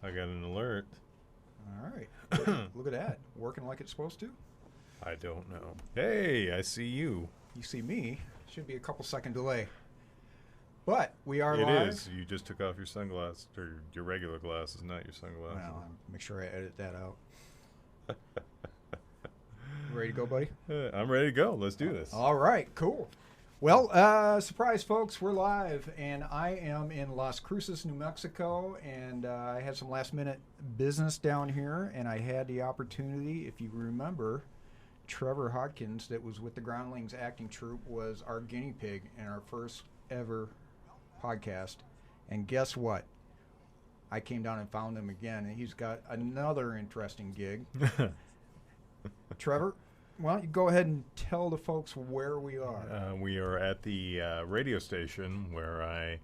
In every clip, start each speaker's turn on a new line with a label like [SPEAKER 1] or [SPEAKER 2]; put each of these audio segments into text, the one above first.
[SPEAKER 1] I got an alert.
[SPEAKER 2] All right. Look at that. Working like it's supposed to.
[SPEAKER 1] I don't know. Hey, I see you.
[SPEAKER 2] You see me. Should be a couple second delay. But we are
[SPEAKER 1] It
[SPEAKER 2] live.
[SPEAKER 1] is. You just took off your sunglasses, or your regular glasses, not your sunglasses.
[SPEAKER 2] Well, I'll make sure I edit that out. Ready to go, buddy?
[SPEAKER 1] I'm ready to go. Let's do this.
[SPEAKER 2] All right, cool. Well, surprise, folks, we're live, and I am in Las Cruces, New Mexico, and I had some last-minute business down here, and I had the opportunity, if you remember, Trevor Hodgkins, that was with the Groundlings acting troupe, was our guinea pig in our first ever podcast, and guess what? I came down and found him again, and he's got another interesting gig. Trevor, why don't you go ahead and tell the folks where we are?
[SPEAKER 1] We are at the radio station where I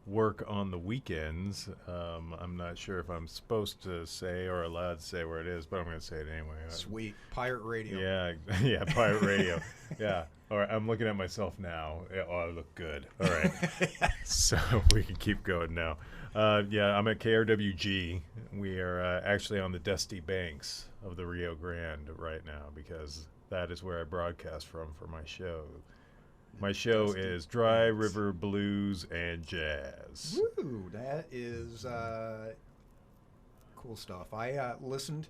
[SPEAKER 1] work on the weekends. I'm not sure if I'm supposed to say or allowed to say where it is, but I'm going to say it anyway.
[SPEAKER 2] Sweet. Pirate Radio.
[SPEAKER 1] Yeah, yeah, pirate radio. Yeah. All right, I'm looking at myself now. Oh, I look good. All right. So we can keep going now. Yeah, I'm at KRWG. We are actually on the dusty banks of the Rio Grande right now because that is where I broadcast from for my show. My show
[SPEAKER 2] Dusty
[SPEAKER 1] is Dry
[SPEAKER 2] Banks.
[SPEAKER 1] River Blues and Jazz.
[SPEAKER 2] Woo! That is cool stuff. I listened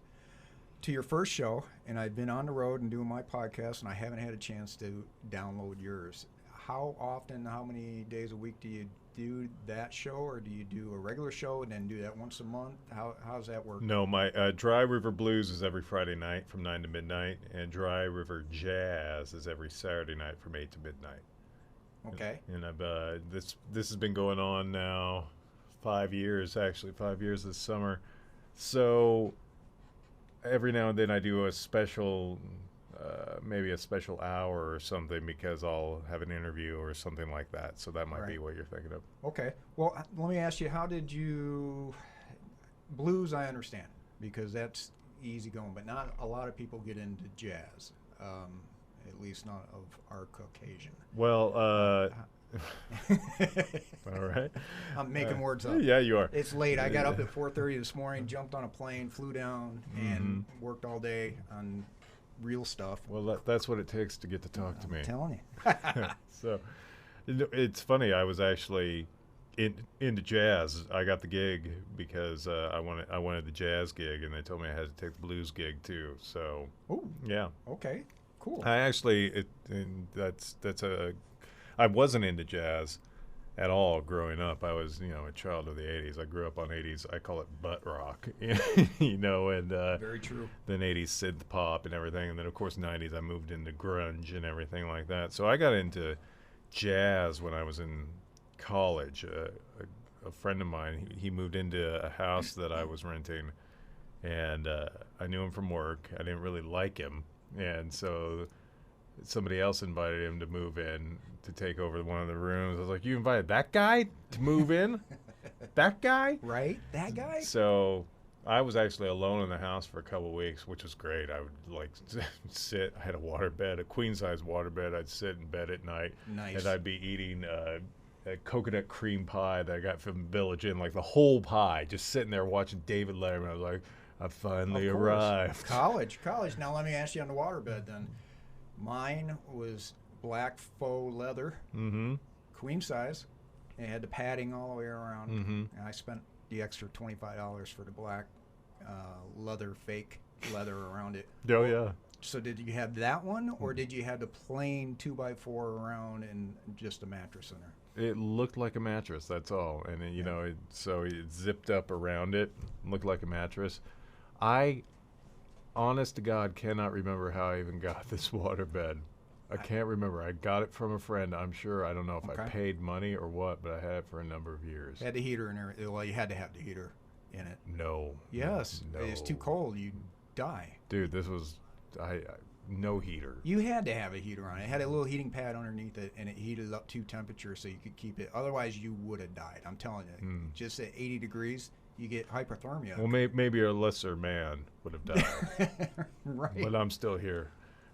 [SPEAKER 2] to your first show, and I've been on the road and doing my podcast, and I haven't had a chance to download yours. How often, how many days a week do you do that show, or do you do a regular show and then do that once a month? How's that work?
[SPEAKER 1] No, my Dry River Blues is every Friday night from 9 to midnight, and Dry River Jazz is every Saturday night from 8 to midnight.
[SPEAKER 2] Okay.
[SPEAKER 1] And I've this has been going on now 5 years, actually 5 years this summer. So every now and then I do a special, maybe a special hour or something because I'll have an interview or something like that. So that might be
[SPEAKER 2] Right.
[SPEAKER 1] what you're thinking of.
[SPEAKER 2] Okay. Well, let me ask you, how did you... Blues, I understand, because that's easy going, but not a lot of people get into jazz, at least not of our Caucasian.
[SPEAKER 1] Well, all right.
[SPEAKER 2] I'm making words up.
[SPEAKER 1] Yeah, you are.
[SPEAKER 2] It's late. I got up at 4:30 this morning, jumped on a plane, flew down, and worked all day on real stuff.
[SPEAKER 1] Well, that's what it takes to get to talk to me.
[SPEAKER 2] I'm telling you.
[SPEAKER 1] So it's funny. I was actually into jazz. I got the gig because I wanted the jazz gig, and they told me I had to take the blues gig too. So
[SPEAKER 2] Oh,
[SPEAKER 1] yeah,
[SPEAKER 2] okay. Cool.
[SPEAKER 1] I actually I wasn't into jazz at all growing up. I was a child of the '80s. I grew up on '80s. I call it butt rock, and
[SPEAKER 2] Very true.
[SPEAKER 1] then '80s synth pop and everything, and then of course '90s I moved into grunge and everything like that. So I got into jazz when I was in college. A friend of mine, he moved into a house that I was renting, and I knew him from work. I didn't really like him, and so somebody else invited him to move in to take over one of the rooms. I was like, "You invited that guy to move in? That guy?"
[SPEAKER 2] Right? That guy?
[SPEAKER 1] So I was actually alone in the house for a couple of weeks, which was great. I would like sit. I had a water bed, a queen size water bed. I'd sit in bed at night,
[SPEAKER 2] Nice.
[SPEAKER 1] and I'd be eating a coconut cream pie that I got from Village Inn, like the whole pie, just sitting there watching David Letterman. I was like, I finally
[SPEAKER 2] Of course.
[SPEAKER 1] arrived.
[SPEAKER 2] College. Now let me ask you on the waterbed then. Mine was black faux leather,
[SPEAKER 1] Mm-hmm.
[SPEAKER 2] queen size. And it had the padding all the way around.
[SPEAKER 1] Mm-hmm.
[SPEAKER 2] And I spent the extra $25 for the black leather, fake leather around it.
[SPEAKER 1] Oh yeah.
[SPEAKER 2] So did you have that one, or did you have the plain 2x4 around and just a mattress in there?
[SPEAKER 1] It looked like a mattress. That's all, and then, so it zipped up around it, looked like a mattress. I, honest to God, cannot remember how I even got this waterbed. I can't remember. I got it from a friend. I'm sure. I don't know if I
[SPEAKER 2] Okay.
[SPEAKER 1] paid money or what, but I had it for a number of years.
[SPEAKER 2] It had the heater in there. Well, you had to have the heater in it.
[SPEAKER 1] No.
[SPEAKER 2] Yes.
[SPEAKER 1] No.
[SPEAKER 2] It's too cold. You'd die.
[SPEAKER 1] Dude, this was no heater.
[SPEAKER 2] You had to have a heater on it. It had a little heating pad underneath it, and it heated up to temperature so you could keep it. Otherwise, you would have died. I'm telling you. Just at 80 degrees, you get hypothermia.
[SPEAKER 1] Well, maybe a lesser man would have died,
[SPEAKER 2] Right.
[SPEAKER 1] but I'm still here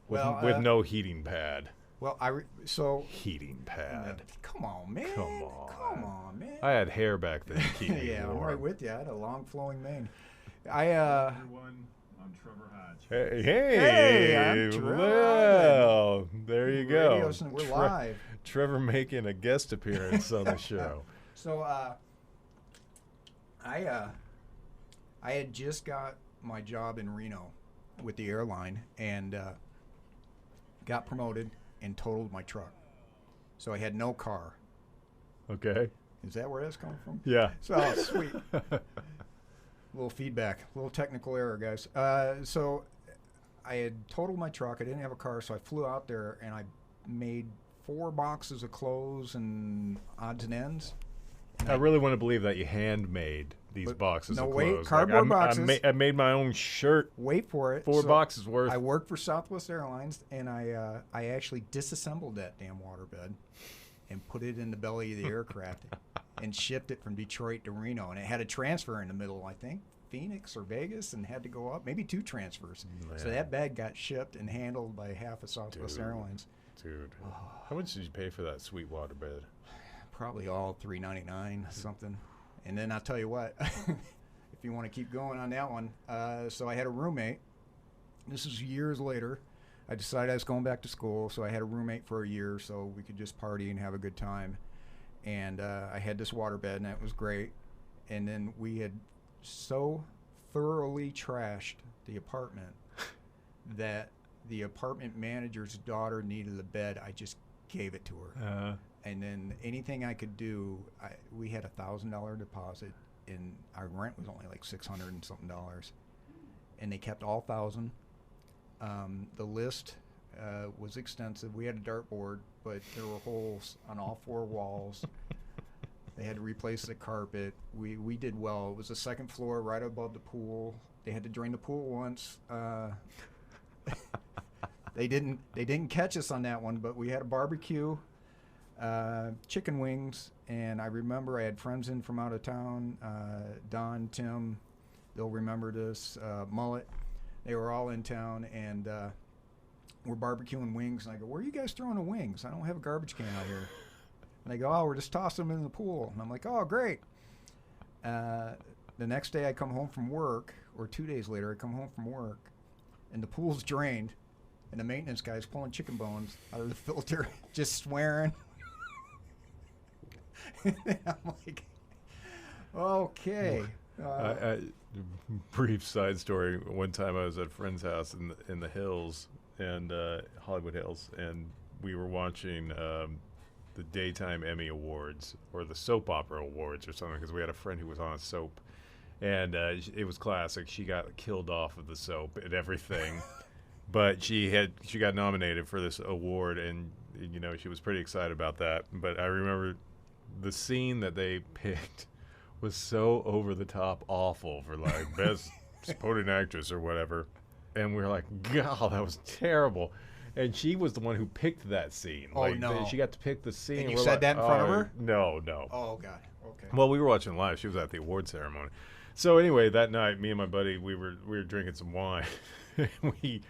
[SPEAKER 1] with,
[SPEAKER 2] Well,
[SPEAKER 1] with no heating pad.
[SPEAKER 2] Well,
[SPEAKER 1] heating pad.
[SPEAKER 2] Come on, man. Come on, man.
[SPEAKER 1] I had hair back then. To keep me
[SPEAKER 2] yeah,
[SPEAKER 1] warm.
[SPEAKER 2] I'm right with you. I had a long flowing mane.
[SPEAKER 3] Everyone, I'm Trevor Hodgkins.
[SPEAKER 1] Hey,
[SPEAKER 2] I'm Trev.
[SPEAKER 1] well, there you go.
[SPEAKER 2] We're live.
[SPEAKER 1] Trevor making a guest appearance on the show.
[SPEAKER 2] So, I had just got my job in Reno with the airline and got promoted and totaled my truck. So I had no car.
[SPEAKER 1] Okay.
[SPEAKER 2] Is that where that's coming from?
[SPEAKER 1] Yeah.
[SPEAKER 2] So sweet. Little feedback, little technical error, guys. So I had totaled my truck. I didn't have a car, so I flew out there and I made 4 boxes of clothes and odds and ends. And
[SPEAKER 1] I really want to believe that you handmade these boxes of clothes.
[SPEAKER 2] Cardboard boxes.
[SPEAKER 1] I made my own shirt.
[SPEAKER 2] Wait for it.
[SPEAKER 1] 4 boxes worth.
[SPEAKER 2] I worked for Southwest Airlines, and I actually disassembled that damn waterbed and put it in the belly of the aircraft and shipped it from Detroit to Reno. And it had a transfer in the middle, I think, Phoenix or Vegas, and had to go up. Maybe 2 transfers. Man. So that bag got shipped and handled by half of Southwest Airlines.
[SPEAKER 1] Dude, how much did you pay for that sweet waterbed?
[SPEAKER 2] Probably all $3.99 something. And then I'll tell you what, if you want to keep going on that one. So I had a roommate. This is years later. I decided I was going back to school, so I had a roommate for a year so we could just party and have a good time. And I had this waterbed, and that was great. And then we had so thoroughly trashed the apartment that the apartment manager's daughter needed a bed. I just gave it to her. And then anything I could do, we had $1,000 deposit, and our rent was only like $600 and something. And they kept all 1,000. The list was extensive. We had a dartboard, but there were holes on all 4 walls. They had to replace the carpet. We did well. It was the 2nd floor, right above the pool. They had to drain the pool once. They didn't catch us on that one, but we had a barbecue. Chicken wings, and I remember I had friends in from out of town, Don, Tim, they'll remember this, Mullet. They were all in town, and we're barbecuing wings, and I go, where are you guys throwing the wings? I don't have a garbage can out here. And they go, oh, we're just tossing them in the pool. And I'm like, oh, great. The next day I come home from work, or 2 days later I come home from work, and the pool's drained, and the maintenance guy's pulling chicken bones out of the filter, just swearing. I'm like, okay.
[SPEAKER 1] Brief side story. One time I was at a friend's house in the hills, and Hollywood Hills, and we were watching the Daytime Emmy Awards or the Soap Opera Awards or something, because we had a friend who was on a soap, and it was classic. She got killed off of the soap and everything, but she got nominated for this award, and she was pretty excited about that. But I remember the scene that they picked was so over the top awful for like best supporting actress or whatever, and we were like, God, that was terrible. And she was the one who picked that scene.
[SPEAKER 2] Oh,
[SPEAKER 1] like,
[SPEAKER 2] no.
[SPEAKER 1] She got to pick the scene.
[SPEAKER 2] And you said that in front of her?
[SPEAKER 1] No.
[SPEAKER 2] Oh, God. Okay.
[SPEAKER 1] Well, we were watching live. She was at the award ceremony. So anyway, that night, me and my buddy, we were drinking some wine. we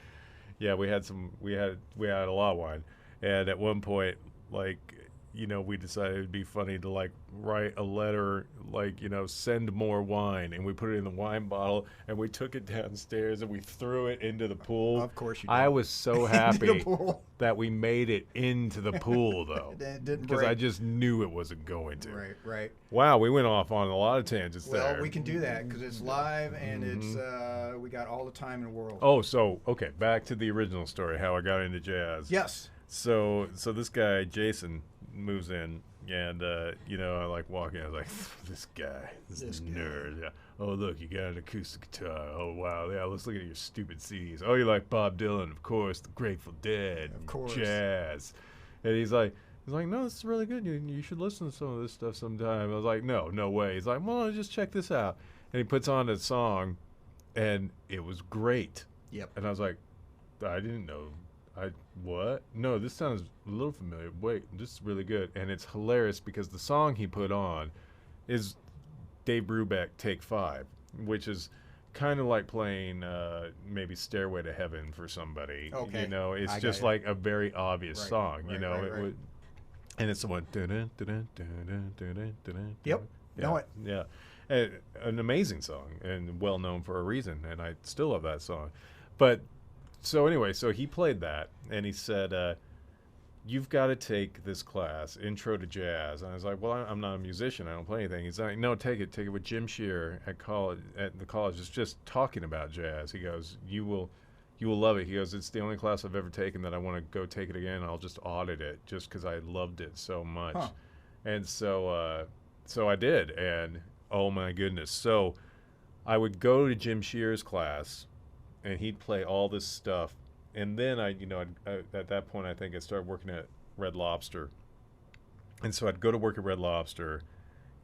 [SPEAKER 1] had a lot of wine. And at one point, like, we decided it'd be funny to like write a letter, like, send more wine, and we put it in the wine bottle, and we took it downstairs and we threw it into the pool.
[SPEAKER 2] Of course you did.
[SPEAKER 1] I was so happy that we made it into the pool, though,
[SPEAKER 2] it didn't
[SPEAKER 1] because
[SPEAKER 2] break.
[SPEAKER 1] I just knew it wasn't going to.
[SPEAKER 2] Right.
[SPEAKER 1] Wow, we went off on a lot of tangents there.
[SPEAKER 2] Well, we can do that because it's live, and it's we got all the time in the world.
[SPEAKER 1] Oh, so okay, back to the original story, how I got into jazz.
[SPEAKER 2] Yes.
[SPEAKER 1] So this guy Jason moves in, and I like walking. I was like, this nerd. Yeah. Oh, look, you got an acoustic guitar. Oh, wow. Yeah, let's look at your stupid CDs. Oh, you like Bob Dylan, of course, the Grateful Dead,
[SPEAKER 2] of course,
[SPEAKER 1] jazz. And he's like, no, this is really good. You should listen to some of this stuff sometime. I was like, no way. He's like, well, just check this out. And he puts on a song, and it was great.
[SPEAKER 2] Yep.
[SPEAKER 1] And I was like, I didn't know. What? No, this sounds a little familiar. Wait, this is really good. And it's hilarious because the song he put on is Dave Brubeck, Take 5, which is kind of like playing maybe Stairway to Heaven for somebody.
[SPEAKER 2] Okay.
[SPEAKER 1] You know, it's
[SPEAKER 2] I
[SPEAKER 1] just
[SPEAKER 2] got you.
[SPEAKER 1] like a very obvious
[SPEAKER 2] Right,
[SPEAKER 1] song, you
[SPEAKER 2] right,
[SPEAKER 1] know.
[SPEAKER 2] right, right.
[SPEAKER 1] And it's the one.
[SPEAKER 2] Yep.
[SPEAKER 1] Yeah,
[SPEAKER 2] Know it.
[SPEAKER 1] yeah. An amazing song and well known for a reason, and I still love that song. But so anyway, so he played that, and he said, "You've got to take this class, Intro to Jazz." And I was like, "Well, I'm not a musician. I don't play anything." He's like, "No, take it with Jim Shear at college. At the college, it's just talking about jazz." He goes, "You will love it." He goes, "It's the only class I've ever taken that I want to go take it again. I'll just audit it just because I loved it so much."
[SPEAKER 2] Huh.
[SPEAKER 1] And so I did, and oh my goodness! So I would go to Jim Shear's class, and he'd play all this stuff. And then I at that point, I think I started working at Red Lobster. And so I'd go to work at Red Lobster,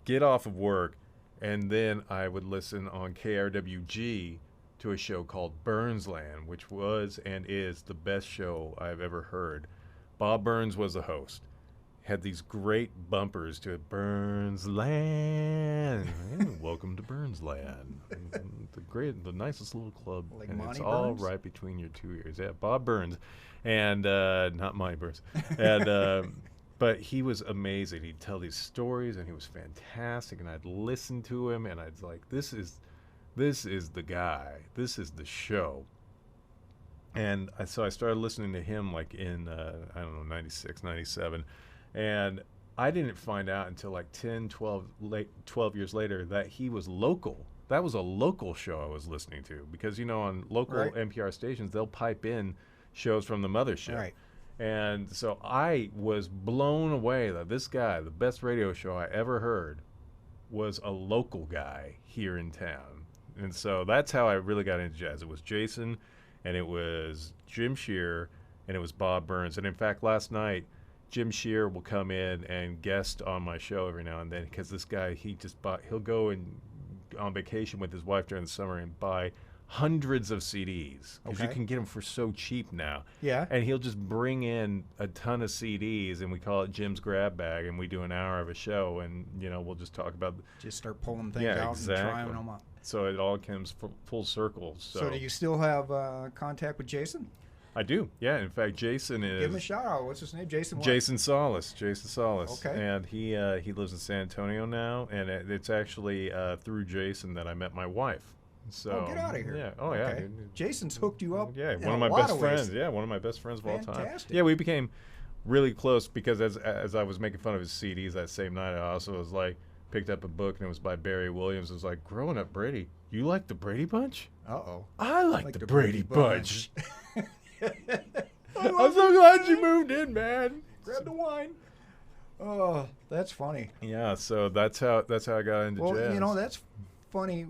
[SPEAKER 1] get off of work, and then I would listen on KRWG to a show called Burnsland, which was and is the best show I've ever heard. Bob Burns was the host. Had these great bumpers to it. Burnsland. Welcome to Burnsland. The nicest little club.
[SPEAKER 2] Like
[SPEAKER 1] and
[SPEAKER 2] Monty
[SPEAKER 1] it's all
[SPEAKER 2] Burns?
[SPEAKER 1] right between your two ears. Yeah, Bob Burns. And not Monty Burns. And but he was amazing. He'd tell these stories and he was fantastic, and I'd listen to him and I'd like, this is the guy. This is the show. And so I started listening to him like in I don't know, 96, 97. And I didn't find out until like 10, 12 years later that he was local. That was a local show I was listening to because, you know, on local
[SPEAKER 2] Right.
[SPEAKER 1] NPR stations, they'll pipe in shows from the mothership.
[SPEAKER 2] Right.
[SPEAKER 1] And so I was blown away that this guy, the best radio show I ever heard, was a local guy here in town. And so that's how I really got into jazz. It was Jason, and it was Jim Shear, and it was Bob Burns. And in fact, last night, Jim Shear will come in and guest on my show every now and then because this guy, he'll go on vacation with his wife during the summer and buy hundreds of CDs because you
[SPEAKER 2] Okay.
[SPEAKER 1] can get them for so cheap now.
[SPEAKER 2] Yeah.
[SPEAKER 1] And he'll just bring in a ton of CDs, and we call it Jim's Grab Bag, and we do an hour of a show, and, you know, we'll just talk about
[SPEAKER 2] Just start pulling things
[SPEAKER 1] Yeah,
[SPEAKER 2] out
[SPEAKER 1] exactly.
[SPEAKER 2] and trying them out.
[SPEAKER 1] so it all comes full circle.
[SPEAKER 2] So do you still have contact with Jason?
[SPEAKER 1] I do, yeah. In fact, Jason is
[SPEAKER 2] Give him a shout out. What's his name? Jason what?
[SPEAKER 1] Jason Solis. Okay. And he lives in San Antonio now, and it's actually through Jason that I met my wife. So
[SPEAKER 2] Oh, get out of here.
[SPEAKER 1] Yeah. Oh,
[SPEAKER 2] Okay.
[SPEAKER 1] yeah.
[SPEAKER 2] Jason's hooked you up.
[SPEAKER 1] Yeah,
[SPEAKER 2] in
[SPEAKER 1] one of
[SPEAKER 2] a
[SPEAKER 1] my
[SPEAKER 2] lot
[SPEAKER 1] best
[SPEAKER 2] of ways.
[SPEAKER 1] friends. Yeah, one of my best friends of all time.
[SPEAKER 2] Fantastic.
[SPEAKER 1] Yeah, we became really close because as I was making fun of his CDs that same night, I also was like picked up a book and it was by Barry Williams. It was like, growing up Brady, you like the Brady Bunch?
[SPEAKER 2] Uh-oh.
[SPEAKER 1] I like the Brady Bunch.
[SPEAKER 2] I
[SPEAKER 1] I'm so glad you moved in, man.
[SPEAKER 2] Grab the wine. Oh, that's funny.
[SPEAKER 1] Yeah, so that's how I got into
[SPEAKER 2] Well,
[SPEAKER 1] jazz.
[SPEAKER 2] you know, that's funny.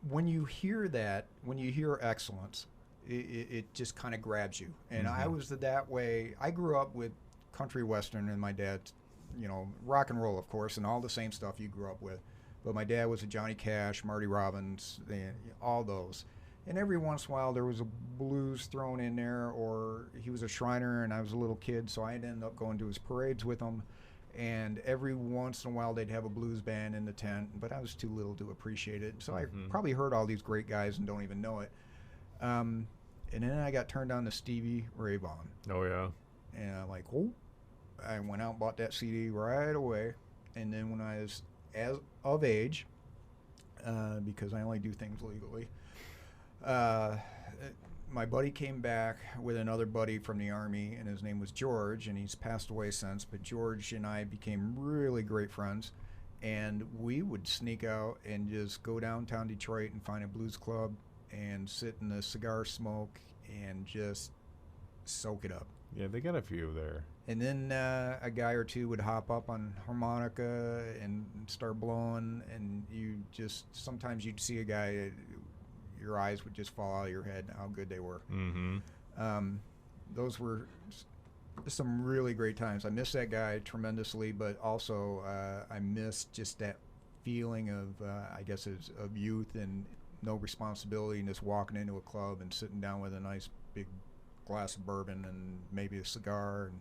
[SPEAKER 2] When you hear that, when you hear excellence, it just kind of grabs you. And I was that way. I grew up with country western, and my dad, you know, rock and roll, of course, and all the same stuff you grew up with. But my dad was a Johnny Cash, Marty Robbins, all those. And every once in a while there was a blues thrown in there, or he was a Shriner and I was a little kid, so I'd end up going to his parades with him. And every once in a while they'd have a blues band in the tent, but I was too little to appreciate it. So I probably heard all these great guys and don't even know it. And then I got turned on to Stevie Ray Vaughan.
[SPEAKER 1] Oh yeah.
[SPEAKER 2] And I'm like, oh, I went out and bought that CD right away. And then when I was of age, because I only do things legally, my buddy came back with another buddy from the Army, and his name was George, and he's passed away since, but George and I became really great friends, and we would sneak out and just go downtown Detroit and find a blues club and sit in the cigar smoke and just soak it up.
[SPEAKER 1] Yeah, they got a few there.
[SPEAKER 2] And then a guy or two would hop up on harmonica and start blowing, and sometimes you'd see a guy, your eyes would just fall out of your head how good they were. Those were some really great times. I miss that guy tremendously, but also I miss just that feeling of, I guess, of youth and no responsibility, and just walking into a club and sitting down with a nice big glass of bourbon and maybe a cigar and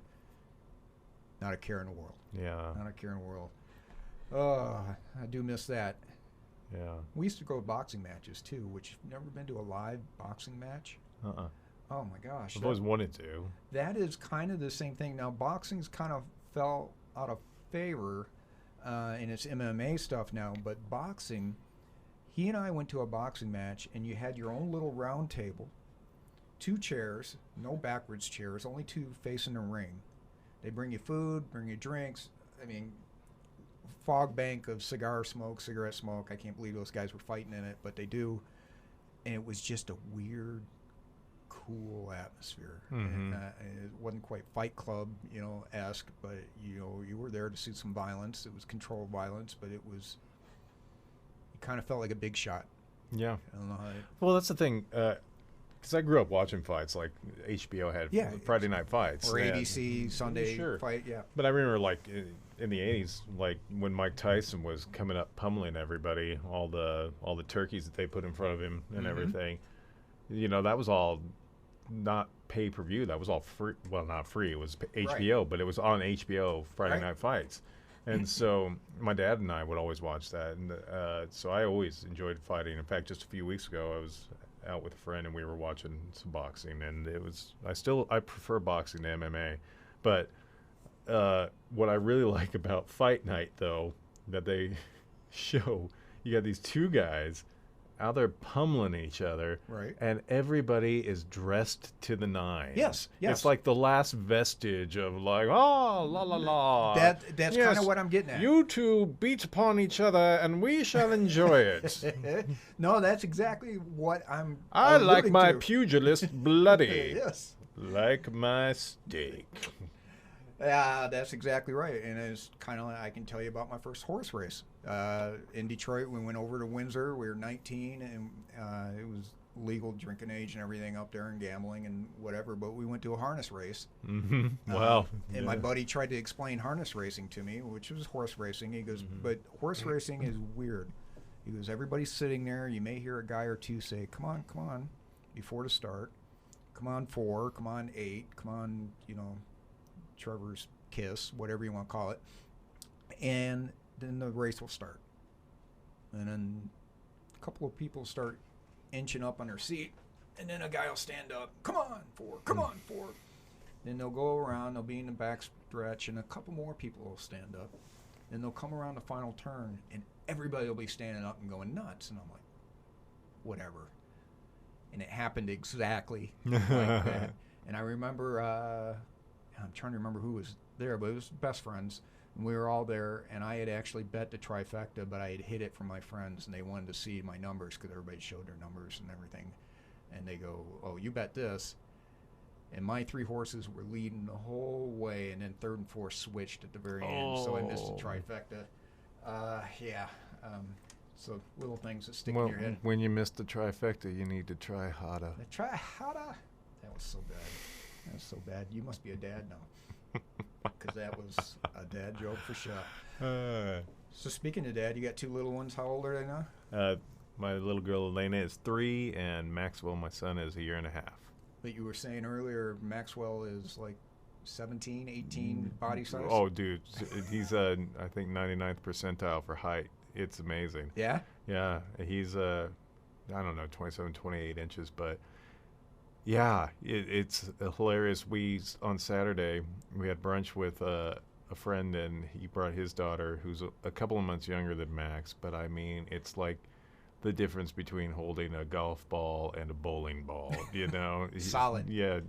[SPEAKER 2] not a care in the world.
[SPEAKER 1] Yeah.
[SPEAKER 2] Not a care in the world. Oh, I do miss that.
[SPEAKER 1] Yeah.
[SPEAKER 2] We used to go to boxing matches too, which you've never been to a live boxing match? Oh my gosh.
[SPEAKER 1] I've always wanted to.
[SPEAKER 2] That is kind of the same thing. Now, boxing's kind of fell out of favor in its MMA stuff now, but boxing, he and I went to a boxing match, and you had your own little round table, 2 chairs, no backwards chairs, only 2 facing the ring. They bring you food, bring you drinks. I mean, fog bank of cigarette smoke. I can't believe those guys were fighting in it, but they do. And it was just a weird, cool atmosphere.
[SPEAKER 1] Mm-hmm.
[SPEAKER 2] And, it wasn't quite Fight Club, esque, but you were there to see some violence. It was controlled violence, but it kind of felt like a big shot.
[SPEAKER 1] Yeah.
[SPEAKER 2] I don't know how.
[SPEAKER 1] Well, that's the thing. Because I grew up watching fights, like HBO had Friday night fights.
[SPEAKER 2] Or ABC, Sunday fight, yeah.
[SPEAKER 1] But I remember, like, in the 80s, like, when Mike Tyson was coming up pummeling everybody, all the turkeys that they put in front of him and everything, that was all not pay-per-view. That was all free. Well, not free. It was HBO, but it was on HBO Friday Night Fights. And so my dad and I would always watch that. And so I always enjoyed fighting. In fact, just a few weeks ago, I was out with a friend and we were watching some boxing, and I prefer boxing to MMA. But what I really like about Fight Night, though, that they show, you got these 2 guys out there pummeling each other,
[SPEAKER 2] right?
[SPEAKER 1] And everybody is dressed to the nines.
[SPEAKER 2] Yes.
[SPEAKER 1] It's like the last vestige of, like, oh, la la la.
[SPEAKER 2] That's kind of what I'm getting at.
[SPEAKER 1] You 2 beat upon each other, and we shall enjoy it.
[SPEAKER 2] No, that's exactly what
[SPEAKER 1] I like my
[SPEAKER 2] to.
[SPEAKER 1] pugilist bloody.
[SPEAKER 2] Yes.
[SPEAKER 1] Like my steak.
[SPEAKER 2] Yeah, that's exactly right. And it's kind of, I can tell you about my first horse race. In Detroit, we went over to Windsor. We were 19, and it was legal drinking age and everything up there, and gambling and whatever. But we went to a harness race.
[SPEAKER 1] Mm-hmm. Wow.
[SPEAKER 2] And my buddy tried to explain harness racing to me, which was horse racing. He goes, but horse racing is weird. He goes, everybody's sitting there. You may hear a guy or 2 say, come on, before the start. Come on, 4. Come on, 8. Come on, Trevor's kiss, whatever you want to call it. And then the race will start. And then a couple of people start inching up on their seat, and then a guy will stand up, come on, 4, come on, 4. Then they'll go around, they'll be in the back stretch, and a couple more people will stand up. Then they'll come around the final turn, and everybody will be standing up and going nuts. And I'm like, whatever. And it happened exactly like that. And I remember, I'm trying to remember who was there, but it was best friends. And we were all there, and I had actually bet the trifecta, but I had hid it from my friends, and they wanted to see my numbers because everybody showed their numbers and everything. And they go, oh, you bet this. And my 3 horses were leading the whole way, and then 3rd and 4th switched at the very end, so I missed the trifecta. So little things that stick in your head.
[SPEAKER 1] When you miss the trifecta, you need to try harder.
[SPEAKER 2] The trifecta? That was so bad. That was so bad. You must be a dad now. Because that was a dad joke for sure. So speaking of dad, you got 2 little ones. How old are they now?
[SPEAKER 1] My little girl Elena is 3, and Maxwell, my son, is 1.5 years.
[SPEAKER 2] But you were saying earlier, Maxwell is like 17, 18 body size?
[SPEAKER 1] Oh, dude. He's, I think, 99th percentile for height. It's amazing.
[SPEAKER 2] Yeah?
[SPEAKER 1] Yeah. He's, I don't know, 27, 28 inches. But, yeah, it's hilarious. On Saturday, we had brunch with a friend, and he brought his daughter, who's a couple of months younger than Max. But, I mean, it's like the difference between holding a golf ball and a bowling ball,
[SPEAKER 2] Solid.
[SPEAKER 1] Yeah.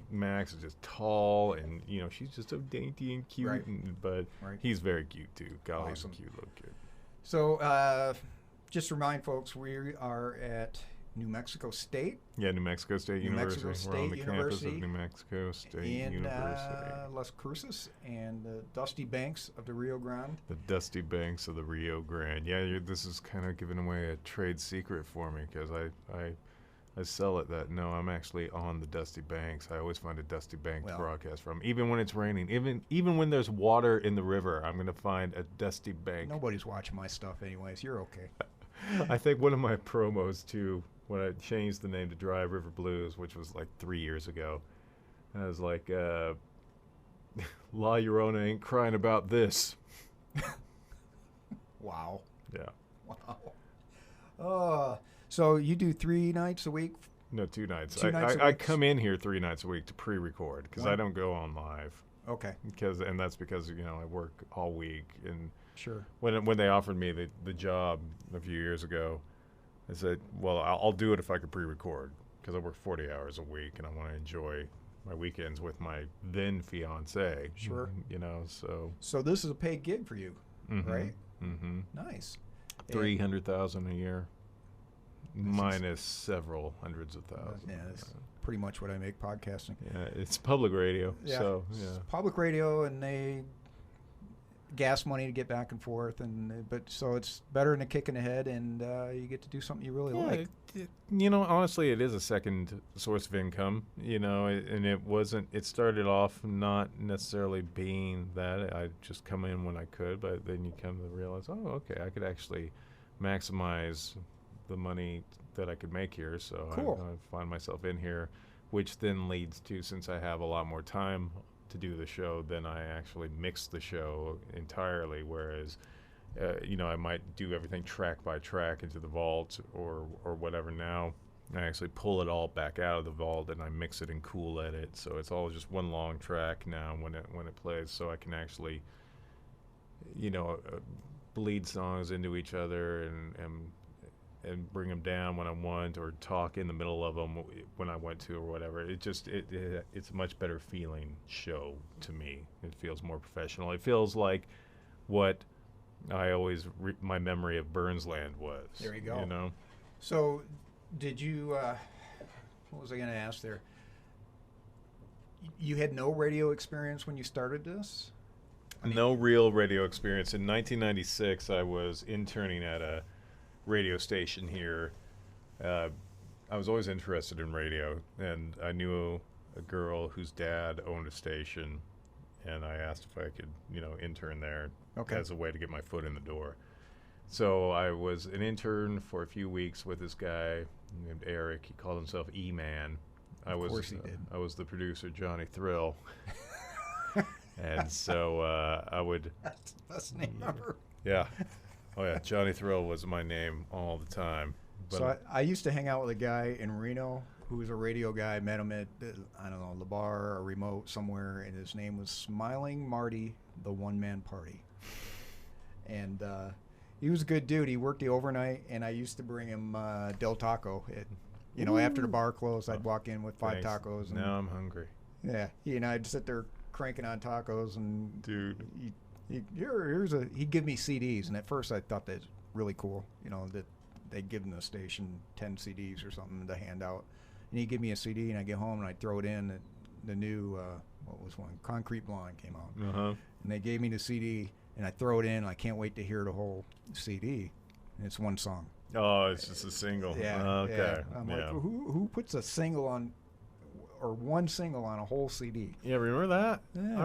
[SPEAKER 1] Max is just tall, and, she's just so dainty and cute.
[SPEAKER 2] Right.
[SPEAKER 1] But he's very cute, too. Golly,
[SPEAKER 2] Awesome.
[SPEAKER 1] He's a cute little kid.
[SPEAKER 2] So just to remind folks, we are at New Mexico State.
[SPEAKER 1] Yeah, New Mexico State
[SPEAKER 2] New
[SPEAKER 1] University.
[SPEAKER 2] Mexico
[SPEAKER 1] We're on the
[SPEAKER 2] State
[SPEAKER 1] campus of
[SPEAKER 2] University
[SPEAKER 1] New Mexico State
[SPEAKER 2] in
[SPEAKER 1] University.
[SPEAKER 2] Las Cruces and the dusty banks of the Rio Grande.
[SPEAKER 1] The dusty banks of the Rio Grande. Yeah, this is kind of giving away a trade secret for me, because I sell it that, no, I'm actually on the dusty banks. I always find a dusty bank to broadcast from. Even when it's raining, even when there's water in the river, I'm going to find a dusty bank.
[SPEAKER 2] Nobody's watching my stuff anyways. You're okay.
[SPEAKER 1] I think one of my promos, too, when I changed the name to Dry River Blues, which was like 3 years ago, I was like, La Llorona ain't crying about this.
[SPEAKER 2] Wow.
[SPEAKER 1] Yeah.
[SPEAKER 2] Wow. So you do 3 nights a week?
[SPEAKER 1] No, 2 nights.
[SPEAKER 2] 2 nights a
[SPEAKER 1] I
[SPEAKER 2] week?
[SPEAKER 1] come in here 3 nights a week to pre-record because I don't go on live.
[SPEAKER 2] Okay.
[SPEAKER 1] And that's because I work all week. And
[SPEAKER 2] Sure.
[SPEAKER 1] when they offered me the job a few years ago, I said, well, I'll do it if I could pre-record because I work 40 hours a week and I want to enjoy my weekends with my then fiance.
[SPEAKER 2] Sure.
[SPEAKER 1] So
[SPEAKER 2] this is a paid gig for you, right?
[SPEAKER 1] Mm-hmm.
[SPEAKER 2] Nice.
[SPEAKER 1] $300,000 a year, minus several hundreds of thousands.
[SPEAKER 2] Yeah, that's pretty much what I make podcasting.
[SPEAKER 1] Yeah, it's public radio.
[SPEAKER 2] Yeah.
[SPEAKER 1] So
[SPEAKER 2] It's public radio, and they gas money to get back and forth, so it's better than a kick in the head, and you get to do something you really like.
[SPEAKER 1] Honestly, it is a second source of income. And it started off not necessarily being that. I just come in when I could, but then you come to realize, oh, okay, I could actually maximize the money that I could make here. So
[SPEAKER 2] cool.
[SPEAKER 1] I find myself in here, which then leads to, since I have a lot more time to do the show, then I actually mix the show entirely, whereas I might do everything track by track into the vault or whatever. Now I actually pull it all back out of the vault and I mix it and cool edit, so it's all just one long track now when it plays, so I can actually bleed songs into each other and bring them down when I want, or talk in the middle of them when I want to, or whatever. It's a much better feeling show to me. It feels more professional. It feels like what I always my memory of Burnsland was.
[SPEAKER 2] There you go. So, did you? What was I going to ask there? You had no radio experience when you started this?
[SPEAKER 1] No real radio experience. In 1996, I was interning at a radio station here. I was always interested in radio, and I knew a girl whose dad owned a station, and I asked if I could, intern there as a way to get my foot in the door. So I was an intern for a few weeks with this guy named Eric. He called himself E-Man.
[SPEAKER 2] Of course he did.
[SPEAKER 1] I was the producer, Johnny Thrill. And so I would...
[SPEAKER 2] That's the best name ever.
[SPEAKER 1] Yeah. Oh, yeah. Johnny Thrill was my name all the time. But
[SPEAKER 2] so I used to hang out with a guy in Reno who was a radio guy. I met him at, the bar or remote somewhere, and his name was Smiling Marty, the One-Man Party. And he was a good dude. He worked the overnight, and I used to bring him Del Taco. After the bar closed, I'd walk in with 5 tacos. And,
[SPEAKER 1] now I'm hungry.
[SPEAKER 2] Yeah. He and I'd sit there cranking on tacos, and
[SPEAKER 1] dude,
[SPEAKER 2] he'd give me CDs, and at first I thought that was really cool, that they'd give the station 10 CDs or something to hand out, and he'd give me a CD, and I'd get home and I'd throw it in. The new what was one, Concrete Blonde came out, and they gave me the CD, and I throw it in, and I can't wait to hear the whole CD, and it's one song.
[SPEAKER 1] Oh, it's just a single.
[SPEAKER 2] Yeah.
[SPEAKER 1] Okay.
[SPEAKER 2] Yeah. I'm like, who puts a single on? Or one single on a whole CD.
[SPEAKER 1] Yeah, remember that?
[SPEAKER 2] Yeah.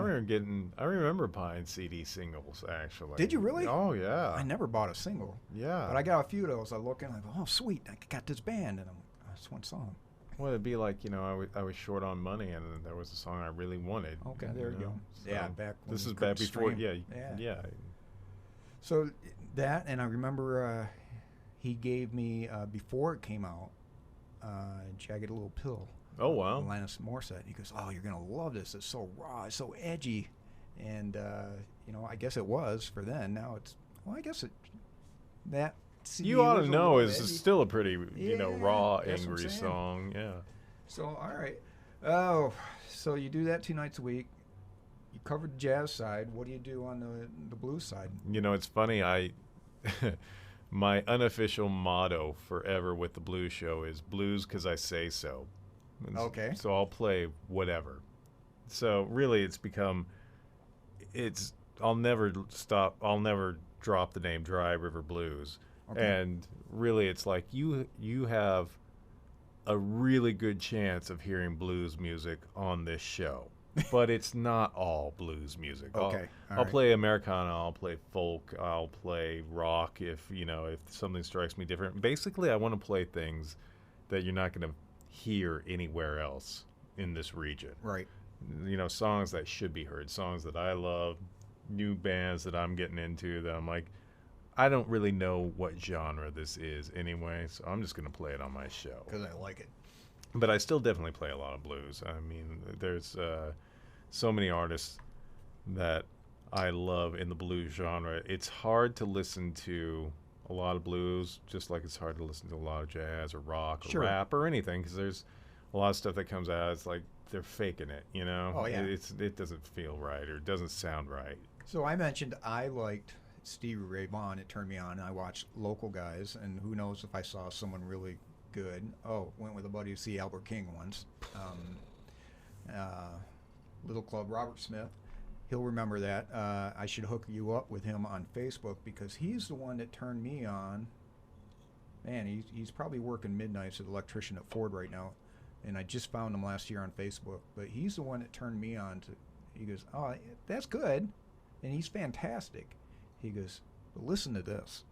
[SPEAKER 1] I remember buying CD singles, actually.
[SPEAKER 2] Did you really?
[SPEAKER 1] Oh, yeah.
[SPEAKER 2] I never bought a single.
[SPEAKER 1] Yeah.
[SPEAKER 2] But I got a few of those. I look and I go, oh, sweet, I got this band, and that's one song.
[SPEAKER 1] Well, it'd be like, I was short on money, and there was a song I really wanted.
[SPEAKER 2] Okay, there you go.
[SPEAKER 1] So
[SPEAKER 2] Yeah, back when
[SPEAKER 1] this is
[SPEAKER 2] you
[SPEAKER 1] back
[SPEAKER 2] couldn't
[SPEAKER 1] before,
[SPEAKER 2] stream.
[SPEAKER 1] yeah.
[SPEAKER 2] So that, and I remember he gave me, before it came out, Jagged Little Pill.
[SPEAKER 1] Oh, wow.
[SPEAKER 2] Alanis Morissette. He goes, oh, you're going to love this. It's so raw. It's so edgy. And, I guess it was for then. Now it's, I guess that CD
[SPEAKER 1] You ought to
[SPEAKER 2] was a
[SPEAKER 1] know
[SPEAKER 2] little
[SPEAKER 1] is
[SPEAKER 2] edgy.
[SPEAKER 1] still a pretty, raw,
[SPEAKER 2] that's what I'm
[SPEAKER 1] angry
[SPEAKER 2] saying.
[SPEAKER 1] song. Yeah.
[SPEAKER 2] So, all right. Oh, so you do that 2 nights a week. You covered the jazz side. What do you do on the blues side?
[SPEAKER 1] It's funny. My unofficial motto forever with the blues show is blues 'cause I say so.
[SPEAKER 2] Okay.
[SPEAKER 1] So I'll play whatever. So really I'll never drop the name Dry River Blues.
[SPEAKER 2] Okay.
[SPEAKER 1] And really it's like you have a really good chance of hearing blues music on this show. But it's not all blues music.
[SPEAKER 2] Okay.
[SPEAKER 1] I'll play Americana, I'll play folk, I'll play rock if something strikes me different. Basically I want to play things that you're not going to hear anywhere else in this region.
[SPEAKER 2] Right.
[SPEAKER 1] Songs that should be heard, songs that I love, new bands that I'm getting into that I'm like, I don't really know what genre this is anyway, so I'm just going to play it on my show.
[SPEAKER 2] Because I like it.
[SPEAKER 1] But I still definitely play a lot of blues. I mean, there's so many artists that I love in the blues genre. It's hard to listen to a lot of blues, just like it's hard to listen to a lot of jazz or rock or rap or anything, because there's a lot of stuff that comes out. It's like they're faking it, you know?
[SPEAKER 2] Oh, yeah.
[SPEAKER 1] It doesn't feel right or it doesn't sound right.
[SPEAKER 2] So I mentioned I liked Stevie Ray Vaughan. It turned me on. I watched local guys, and who knows if I saw someone really good. Went with a buddy to see Albert King once. Little club, Robert Smith. He'll remember that. I should hook you up with him on Facebook because he's the one that turned me on. Man, he's probably working midnights as an electrician at Ford right now, and I just found him last year on Facebook. But he's the one that turned me on to. He goes, "Oh, that's good," and he's fantastic. He goes, "But listen to this.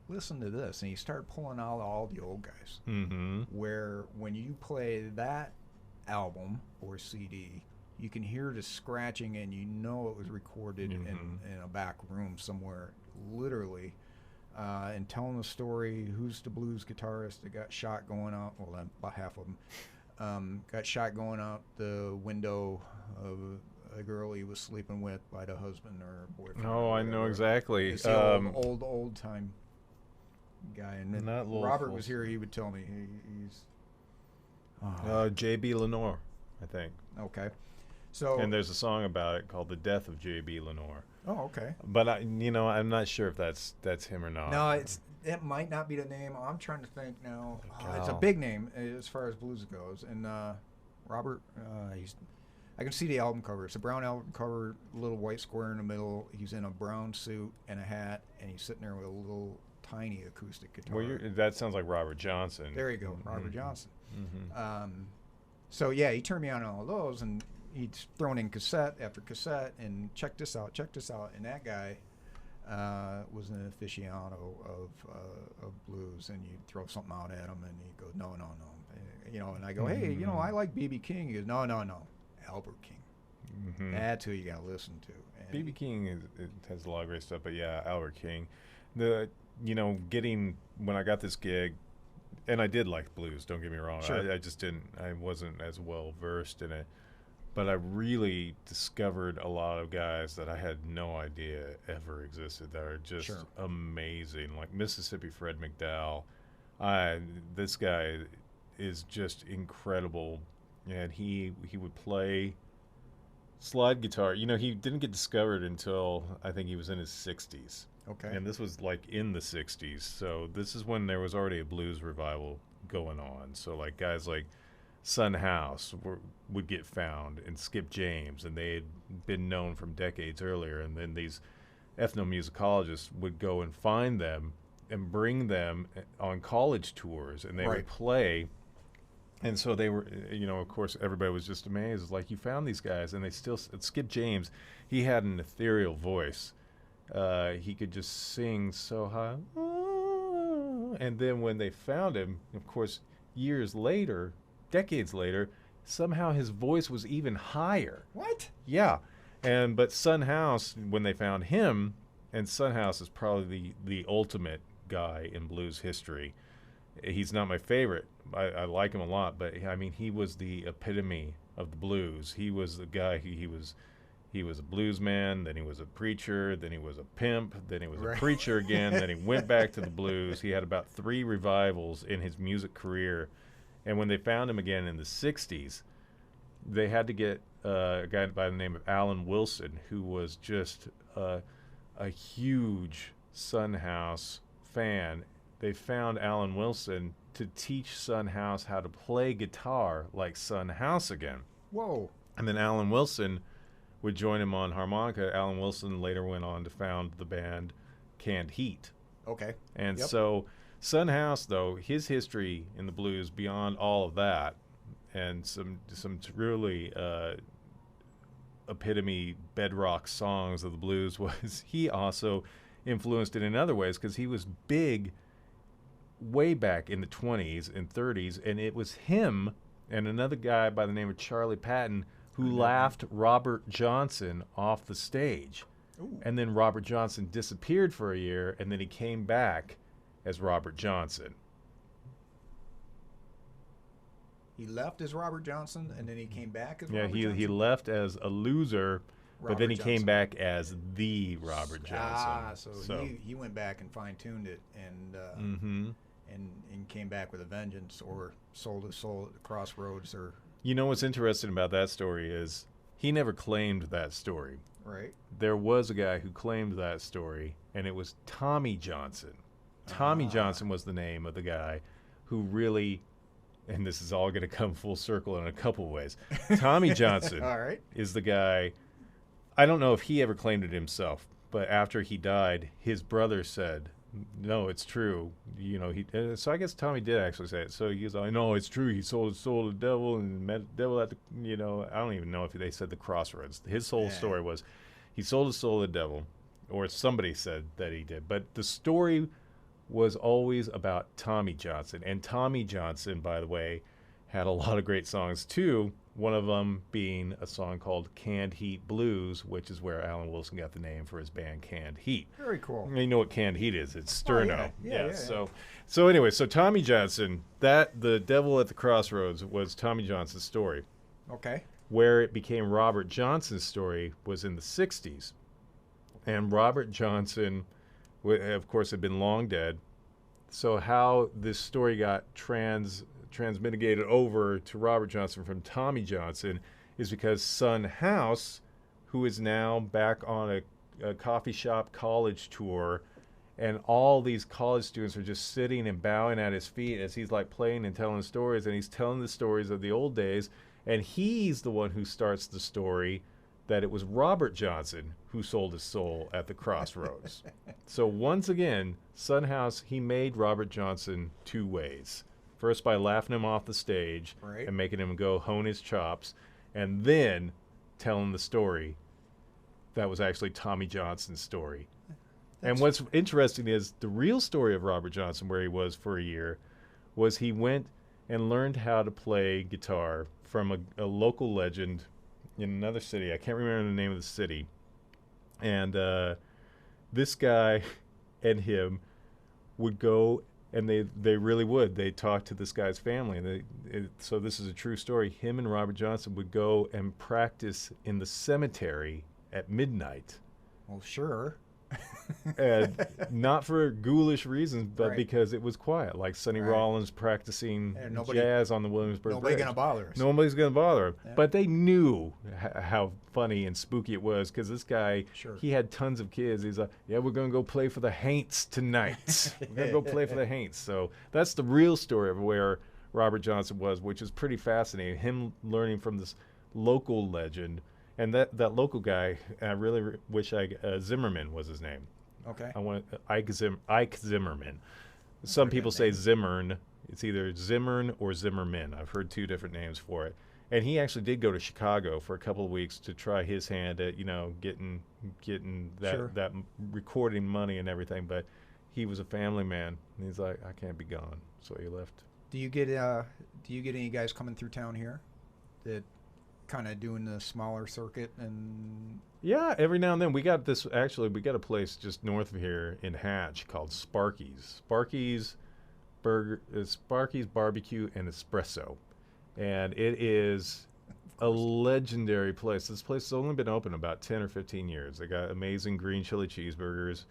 [SPEAKER 2] Listen to this," and he started pulling out all the old guys.
[SPEAKER 1] Mm-hmm.
[SPEAKER 2] Where when you play that album or CD, you can hear the scratching and you know it was recorded in a back room somewhere, literally, and telling the story. Who's the blues guitarist that got shot going out? Well, about half of them got shot going out the window of a girl he was sleeping with by the husband or boyfriend.
[SPEAKER 1] Oh, I know exactly.
[SPEAKER 2] It's the old time guy. And then
[SPEAKER 1] Not
[SPEAKER 2] Robert was here. He would tell me he's
[SPEAKER 1] J.B. Lenore, I think.
[SPEAKER 2] okay. So
[SPEAKER 1] And there's a song about it called "The Death of J.B. Lenore."
[SPEAKER 2] oh, okay.
[SPEAKER 1] But I'm not sure if that's him or not.
[SPEAKER 2] No, it might not be the name. I'm trying to think now. It's a
[SPEAKER 1] Oh.
[SPEAKER 2] big name as far as blues goes. And Robert, I can see the album cover. It's a brown album cover, little white square in the middle. He's in a brown suit and a hat, and he's sitting there with a little tiny acoustic guitar.
[SPEAKER 1] Well, that sounds like Robert Johnson.
[SPEAKER 2] There you go, Robert Johnson.
[SPEAKER 1] Mm-hmm.
[SPEAKER 2] So yeah, he turned me on all those, and he'd thrown in cassette after cassette, and check this out. And that guy was an aficionado of blues, and you'd throw something out at him, and he'd go, no, and I go, hey, I like B.B. King. He goes, no, Albert King.
[SPEAKER 1] Mm-hmm.
[SPEAKER 2] That's who you got to listen to.
[SPEAKER 1] B.B. King it has a lot of great stuff, but yeah, Albert King. When I got this gig, and I did like blues, don't get me wrong.
[SPEAKER 2] Sure.
[SPEAKER 1] I wasn't as well versed in it, but I really discovered a lot of guys that I had no idea ever existed that are just amazing. Like Mississippi Fred McDowell. This guy is just incredible, and he would play slide guitar. He didn't get discovered until I think he was in his 60s.
[SPEAKER 2] Okay.
[SPEAKER 1] And this was like in the 60s. So this is when there was already a blues revival going on. So like guys like Son House would get found, and Skip James, and they had been known from decades earlier. And then these ethnomusicologists would go and find them and bring them on college tours, and they would play. And so they were, of course, everybody was just amazed. It's like, you found these guys, and they still. Skip James, he had an ethereal voice. He could just sing so high. And then when they found him, of course, years later, decades later, somehow his voice was even higher.
[SPEAKER 2] What?
[SPEAKER 1] Yeah. But Son House, when they found him, and Son House is probably the ultimate guy in blues history. He's not my favorite. I like him a lot, but I mean, he was the epitome of the blues. He was the guy. He was a blues man, then he was a preacher, then he was a pimp, then he was a preacher again, then he went back to the blues. He had about 3 revivals in his music career. And when they found him again in the 60s, they had to get a guy by the name of Alan Wilson, who was just a huge Son House fan. They found Alan Wilson to teach Son House how to play guitar like Son House again.
[SPEAKER 2] Whoa.
[SPEAKER 1] And then Alan Wilson would join him on harmonica. Alan Wilson later went on to found the band Canned Heat.
[SPEAKER 2] Okay.
[SPEAKER 1] And so Son House, though, his history in the blues beyond all of that, and some really epitome bedrock songs of the blues, was he also influenced it in other ways, because he was big way back in the 20s and 30s, and it was him and another guy by the name of Charlie Patton who laughed Robert Johnson off the stage.
[SPEAKER 2] Ooh.
[SPEAKER 1] And then Robert Johnson disappeared for a year, and then he came back as Robert Johnson.
[SPEAKER 2] He left as Robert Johnson, and then he came back as Robert
[SPEAKER 1] Yeah,
[SPEAKER 2] Johnson?
[SPEAKER 1] he left as a loser, but then he
[SPEAKER 2] Robert
[SPEAKER 1] came
[SPEAKER 2] Johnson.
[SPEAKER 1] back as the Robert Johnson.
[SPEAKER 2] So he went back and fine-tuned it and came back with a vengeance, or sold his soul at the crossroads, or...
[SPEAKER 1] You know what's interesting about that story is he never claimed that story.
[SPEAKER 2] Right.
[SPEAKER 1] There was a guy who claimed that story, and it was Tommy Johnson. Tommy Johnson was the name of the guy who really, and this is all going to come full circle in a couple ways. Tommy Johnson
[SPEAKER 2] All right.
[SPEAKER 1] is the guy, I don't know if he ever claimed it himself, but after he died, his brother said, no, it's true. You know, so I guess Tommy did actually say it. So he was like, no, it's true. He sold his soul to the devil and met the devil at the, I don't even know if they said the crossroads. His whole story was he sold his soul to the devil, or somebody said that he did. But the story was always about Tommy Johnson. And Tommy Johnson, by the way, had a lot of great songs too. One of them being a song called Canned Heat Blues, which is where Alan Wilson got the name for his band Canned Heat.
[SPEAKER 2] Very cool.
[SPEAKER 1] You know what Canned Heat is? It's sterno.
[SPEAKER 2] Yeah.
[SPEAKER 1] So anyway, so Tommy Johnson, the Devil at the Crossroads was Tommy Johnson's story.
[SPEAKER 2] Okay.
[SPEAKER 1] Where it became Robert Johnson's story was in the 60s. And Robert Johnson, of course, had been long dead. So how this story got transmitigated over to Robert Johnson from Tommy Johnson is because Son House, who is now back on a coffee shop college tour, and all these college students are just sitting and bowing at his feet as he's like playing and telling stories, and he's telling the stories of the old days, and he's the one who starts the story that it was Robert Johnson who sold his soul at the crossroads. So once again, Son House, he made Robert Johnson two ways. First by laughing him off the stage and making him go hone his chops, and then telling the story that was actually Tommy Johnson's story. And what's interesting is the real story of Robert Johnson, where he was for a year, was he went and learned how to play guitar from a local legend in another city. I can't remember the name of the city. And this guy and him would go, and they really would. They talked to this guy's family. And so this is a true story. Him and Robert Johnson would go and practice in the cemetery at midnight.
[SPEAKER 2] Well, sure.
[SPEAKER 1] And not for ghoulish reasons, but because it was quiet, like Sonny Rollins practicing jazz on the Williamsburg Bridge.
[SPEAKER 2] Nobody's going to bother us.
[SPEAKER 1] Nobody's going to bother him. Yeah. But they knew how funny and spooky it was, because this guy, he had tons of kids. He's like, yeah, we're going to go play for the Haints tonight. We're going to go play for the Haints. So that's the real story of where Robert Johnson was, which is pretty fascinating. Him learning from this local legend. And that local guy, I really wish Zimmerman was his name.
[SPEAKER 2] Okay.
[SPEAKER 1] I want Ike Zimmerman. Some people say Zimmern. It's either Zimmern or Zimmerman. I've heard two different names for it. And he actually did go to Chicago for a couple of weeks to try his hand at, getting that recording money and everything. But he was a family man, and he's like, I can't be gone, so he left.
[SPEAKER 2] Do you get any guys coming through town here that kind of doing the smaller circuit? And
[SPEAKER 1] yeah, every now and then we got a place just north of here in Hatch called Sparky's Barbecue and Espresso, and it is a legendary place. This place has only been open about 10 or 15 years. They got amazing green chili cheeseburgers.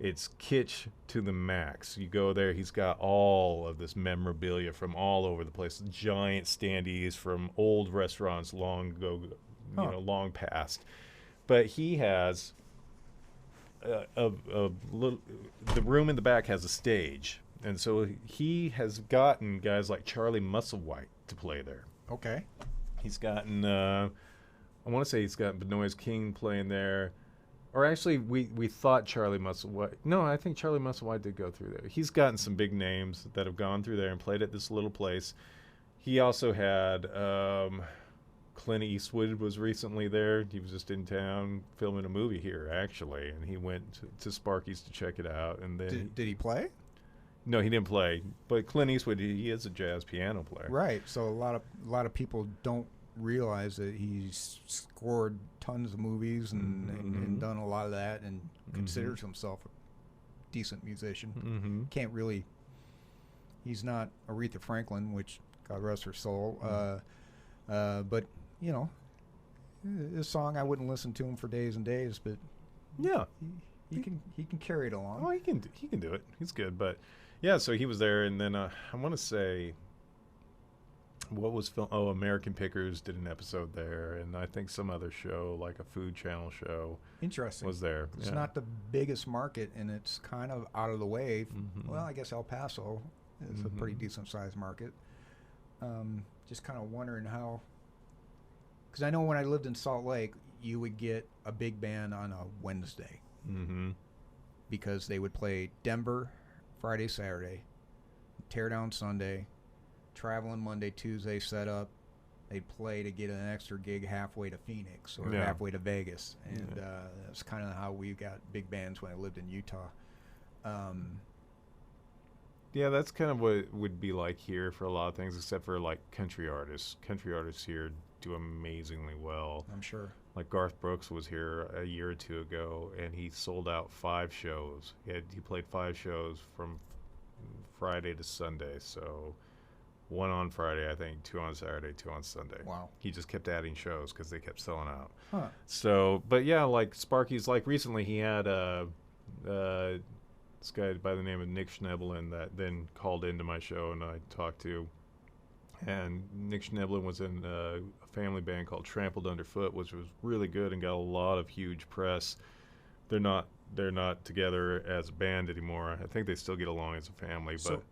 [SPEAKER 1] It's kitsch to the max. You go there, he's got all of this memorabilia from all over the place. Giant standees from old restaurants long ago, long past. But he has the room in the back has a stage. And so he has gotten guys like Charlie Musselwhite to play there.
[SPEAKER 2] Okay.
[SPEAKER 1] He's gotten, I want to say he's got Benoist King playing there. Or actually, we thought Charlie Musselwhite. No, I think Charlie Musselwhite did go through there. He's gotten some big names that have gone through there and played at this little place. He also had Clint Eastwood was recently there. He was just in town filming a movie here, actually, and he went to Sparky's to check it out. And then
[SPEAKER 2] did he play?
[SPEAKER 1] No, he didn't play. But Clint Eastwood, he is a jazz piano player.
[SPEAKER 2] Right. So a lot of people don't realize that he's scored tons of movies and done a lot of that, and considers himself a decent musician. Can't really. He's not Aretha Franklin, which God rest her soul. But you know, this song I wouldn't listen to him for days and days, but
[SPEAKER 1] yeah,
[SPEAKER 2] he can carry it along.
[SPEAKER 1] Oh, he can do it. He's good, but yeah. So he was there, and then I want to say, what was film? Oh, American Pickers did an episode there, and I think some other show, like a Food Channel show,
[SPEAKER 2] interesting,
[SPEAKER 1] was there.
[SPEAKER 2] It's not the biggest market, and it's kind of out of the way. Well, I guess El Paso is a pretty decent sized market. Just kind of wondering how, because I know when I lived in Salt Lake, you would get a big band on a Wednesday, because they would play Denver Friday, Saturday, tear down Sunday, traveling Monday, Tuesday, set up. They'd play to get an extra gig halfway to Phoenix or halfway to Vegas, and that's kind of how we got big bands when I lived in Utah.
[SPEAKER 1] Yeah, that's kind of what it would be like here for a lot of things, except for like country artists. Country artists here do amazingly well.
[SPEAKER 2] I'm sure.
[SPEAKER 1] Like Garth Brooks was here a year or two ago, and he sold out 5 shows. He played 5 shows from Friday to Sunday. So 1 on Friday, I think, 2 on Saturday, 2 on Sunday.
[SPEAKER 2] Wow.
[SPEAKER 1] He just kept adding shows because they kept selling out.
[SPEAKER 2] Huh.
[SPEAKER 1] So, but yeah, like Sparky's, like recently he had this guy by the name of Nick Schnebelin that then called into my show and I talked to. And Nick Schnebelin was in a family band called Trampled Underfoot, which was really good and got a lot of huge press. They're not together as a band anymore. I think they still get along as a family.
[SPEAKER 2] So,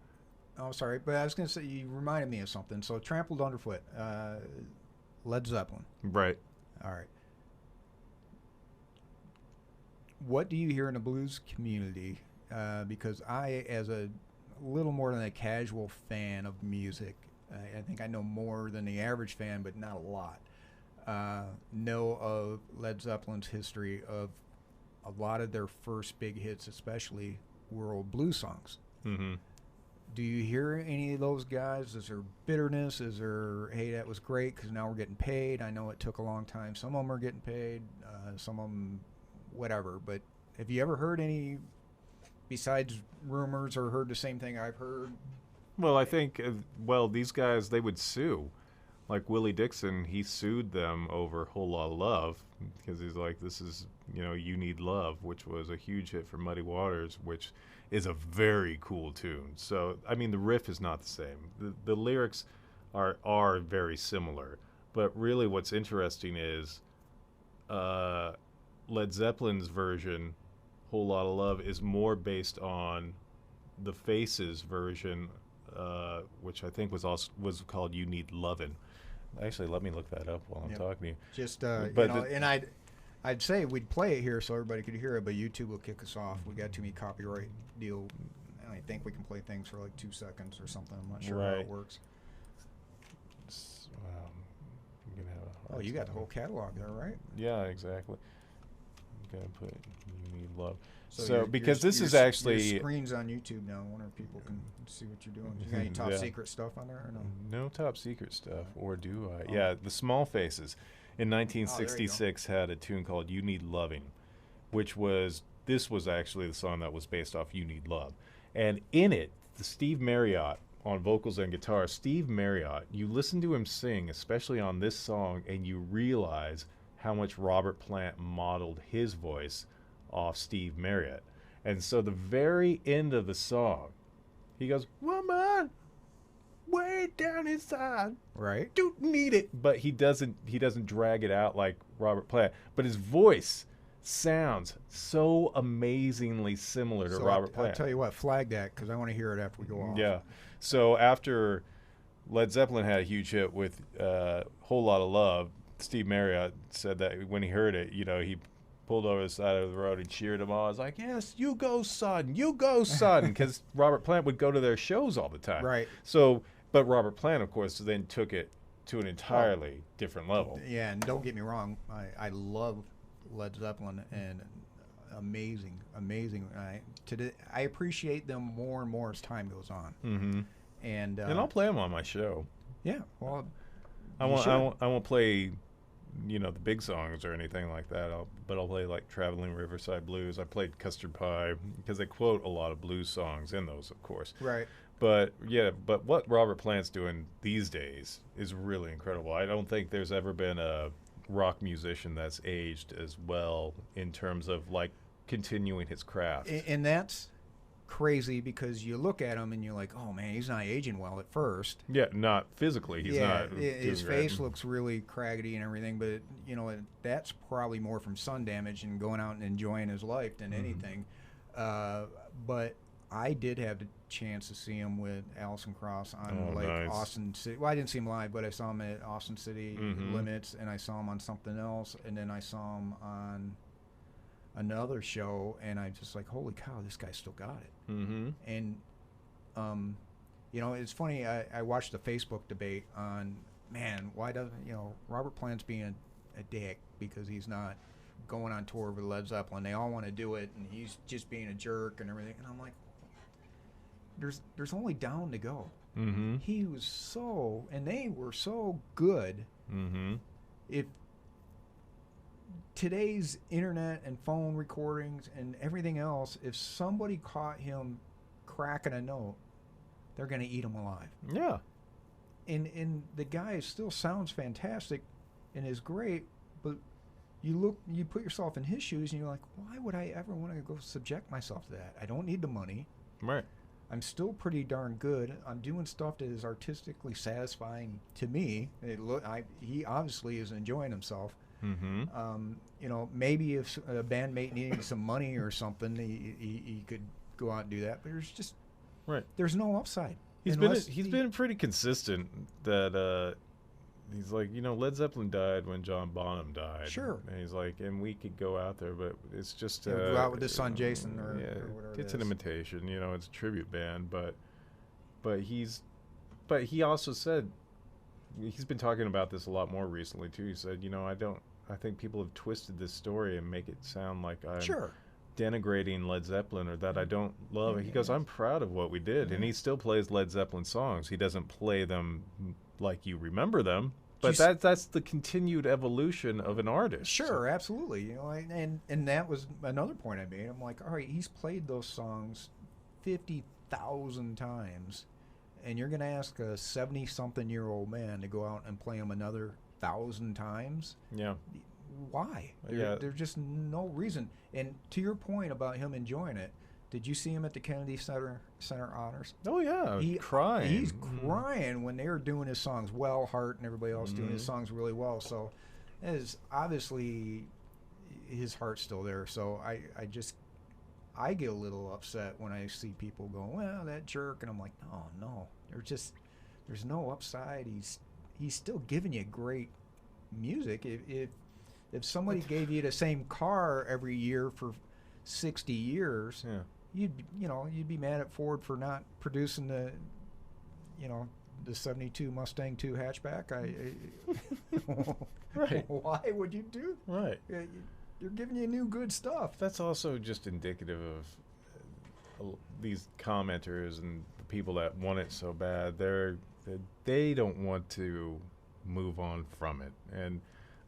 [SPEAKER 2] sorry, but I was going to say, you reminded me of something. So Trampled Underfoot, Led Zeppelin.
[SPEAKER 1] Right.
[SPEAKER 2] All right. What do you hear in the blues community? Because I, as a little more than a casual fan of music, I think I know more than the average fan, but not a lot, know of Led Zeppelin's history of a lot of their first big hits, especially were old blues songs. Do you hear any of those guys? Is there bitterness? Is there, hey, that was great because now we're getting paid? I know it took a long time. Some of them are getting paid, some of them whatever. But have you ever heard any, besides rumors, or heard the same thing I've heard?
[SPEAKER 1] Well, I think, these guys, they would sue. Like Willie Dixon, he sued them over Whole Lot of Love because he's like, this is, You Need Love, which was a huge hit for Muddy Waters, which is a very cool tune. So, I mean, the riff is not the same. The lyrics are very similar. But really what's interesting is Led Zeppelin's version, Whole Lot of Love, is more based on the Faces version, which I think was called You Need Lovin'. Actually, let me look that up while I'm talking to you.
[SPEAKER 2] Just, and I'd say we'd play it here so everybody could hear it, but YouTube will kick us off. We got too many copyright deal. I think we can play things for like 2 seconds or something. I'm not sure how it works. You got the whole catalog there, right?
[SPEAKER 1] Yeah, exactly. I'm gonna put You Need Love.
[SPEAKER 2] So
[SPEAKER 1] because this is actually
[SPEAKER 2] your screen's on YouTube now. I wonder if people can see what you're doing. You got any top secret stuff on there or no?
[SPEAKER 1] No top secret stuff, or do I? Yeah, the Small Faces in 1966 had a tune called You Need Loving, which was actually the song that was based off You Need Love. And in it, the Steve Marriott on vocals and guitar, Steve Marriott, you listen to him sing, especially on this song, and you realize how much Robert Plant modeled his voice off Steve Marriott. And so the very end of the song, he goes, "Woman, way down inside,
[SPEAKER 2] right?
[SPEAKER 1] Don't need it." But he doesn't drag it out like Robert Plant. But his voice sounds so amazingly similar to Robert Plant.
[SPEAKER 2] I'll tell you what, flag that because I want to hear it after we go off.
[SPEAKER 1] Yeah. So after Led Zeppelin had a huge hit with Whole Lot of Love, Steve Marriott said that when he heard it, he pulled over the side of the road and cheered him on. I was like, "Yes, you go, son. You go, son." Because Robert Plant would go to their shows all the time.
[SPEAKER 2] Right.
[SPEAKER 1] So, but Robert Plant, of course, then took it to an entirely different level.
[SPEAKER 2] Yeah, and don't get me wrong. I love Led Zeppelin, and amazing. I appreciate them more and more as time goes on.
[SPEAKER 1] Mm-hmm.
[SPEAKER 2] And
[SPEAKER 1] I'll play them on my show.
[SPEAKER 2] Yeah. Well,
[SPEAKER 1] I won't play the big songs or anything like that. But I'll play like Traveling Riverside Blues. I played Custard Pie because they quote a lot of blues songs in those, of course.
[SPEAKER 2] Right.
[SPEAKER 1] But what Robert Plant's doing these days is really incredible. I don't think there's ever been a rock musician that's aged as well in terms of like continuing his craft.
[SPEAKER 2] And that's crazy because you look at him and you're like, oh man, he's not aging well at first.
[SPEAKER 1] Yeah, not physically. He's not.
[SPEAKER 2] His face looks really craggedy and everything, but that's probably more from sun damage and going out and enjoying his life than anything. But I did have the chance to see him with Alison Krauss on
[SPEAKER 1] nice.
[SPEAKER 2] Austin City. Well, I didn't see him live, but I saw him at Austin City Limits, and I saw him on something else, and then I saw him on another show, and I just like, holy cow, this guy still got it. And it's funny, I watched the Facebook debate on, man, why doesn't Robert Plant's being a dick because he's not going on tour with Led Zeppelin. They all want to do it, and he's just being a jerk and everything. And I'm like, there's only down to go. He was so, and they were so good. If today's internet and phone recordings and everything else, if somebody caught him cracking a note, they're going to eat him alive.
[SPEAKER 1] Yeah.
[SPEAKER 2] And the guy still sounds fantastic and is great, but you put yourself in his shoes and you're like, why would I ever want to go subject myself to that? I don't need the money.
[SPEAKER 1] Right.
[SPEAKER 2] I'm still pretty darn good. I'm doing stuff that is artistically satisfying to me. He obviously is enjoying himself. Maybe if a bandmate needed some money or something, he could go out and do that. But there's no upside.
[SPEAKER 1] He's been pretty consistent that he's like, Led Zeppelin died when John Bonham died.
[SPEAKER 2] Sure.
[SPEAKER 1] And he's like, and we could go out there, but it's just
[SPEAKER 2] go out with his son Jason or whatever.
[SPEAKER 1] It's an imitation, it's a tribute band, but he also said he's been talking about this a lot more recently too. He said, I think people have twisted this story and make it sound like I'm denigrating Led Zeppelin or that I don't love it. He goes, I'm proud of what we did, and he still plays Led Zeppelin songs. He doesn't play them like you remember them, but that's the continued evolution of an artist.
[SPEAKER 2] Sure, absolutely. And that was another point I made. I'm like, all right, he's played those songs 50,000 times, and you're going to ask a 70-something-year-old man to go out and play them another 1,000 times?
[SPEAKER 1] Yeah.
[SPEAKER 2] Why? There's just no reason. And to your point about him enjoying it, did you see him at the Kennedy Center Honors?
[SPEAKER 1] Oh yeah, crying.
[SPEAKER 2] He's crying when they were doing his songs well, Hart and everybody else doing his songs really well. So, is obviously his heart's still there. So I get a little upset when I see people go, well, that jerk, and I'm like, no, there's no upside. He's still giving you great music. If somebody gave you the same car every year for 60 years, you'd be mad at Ford for not producing the 72 Mustang 2 hatchback.
[SPEAKER 1] Right.
[SPEAKER 2] Why would you do?
[SPEAKER 1] Right.
[SPEAKER 2] They're giving you new good stuff.
[SPEAKER 1] That's also just indicative of these commenters and the people that want it so bad. They don't want to move on from it, and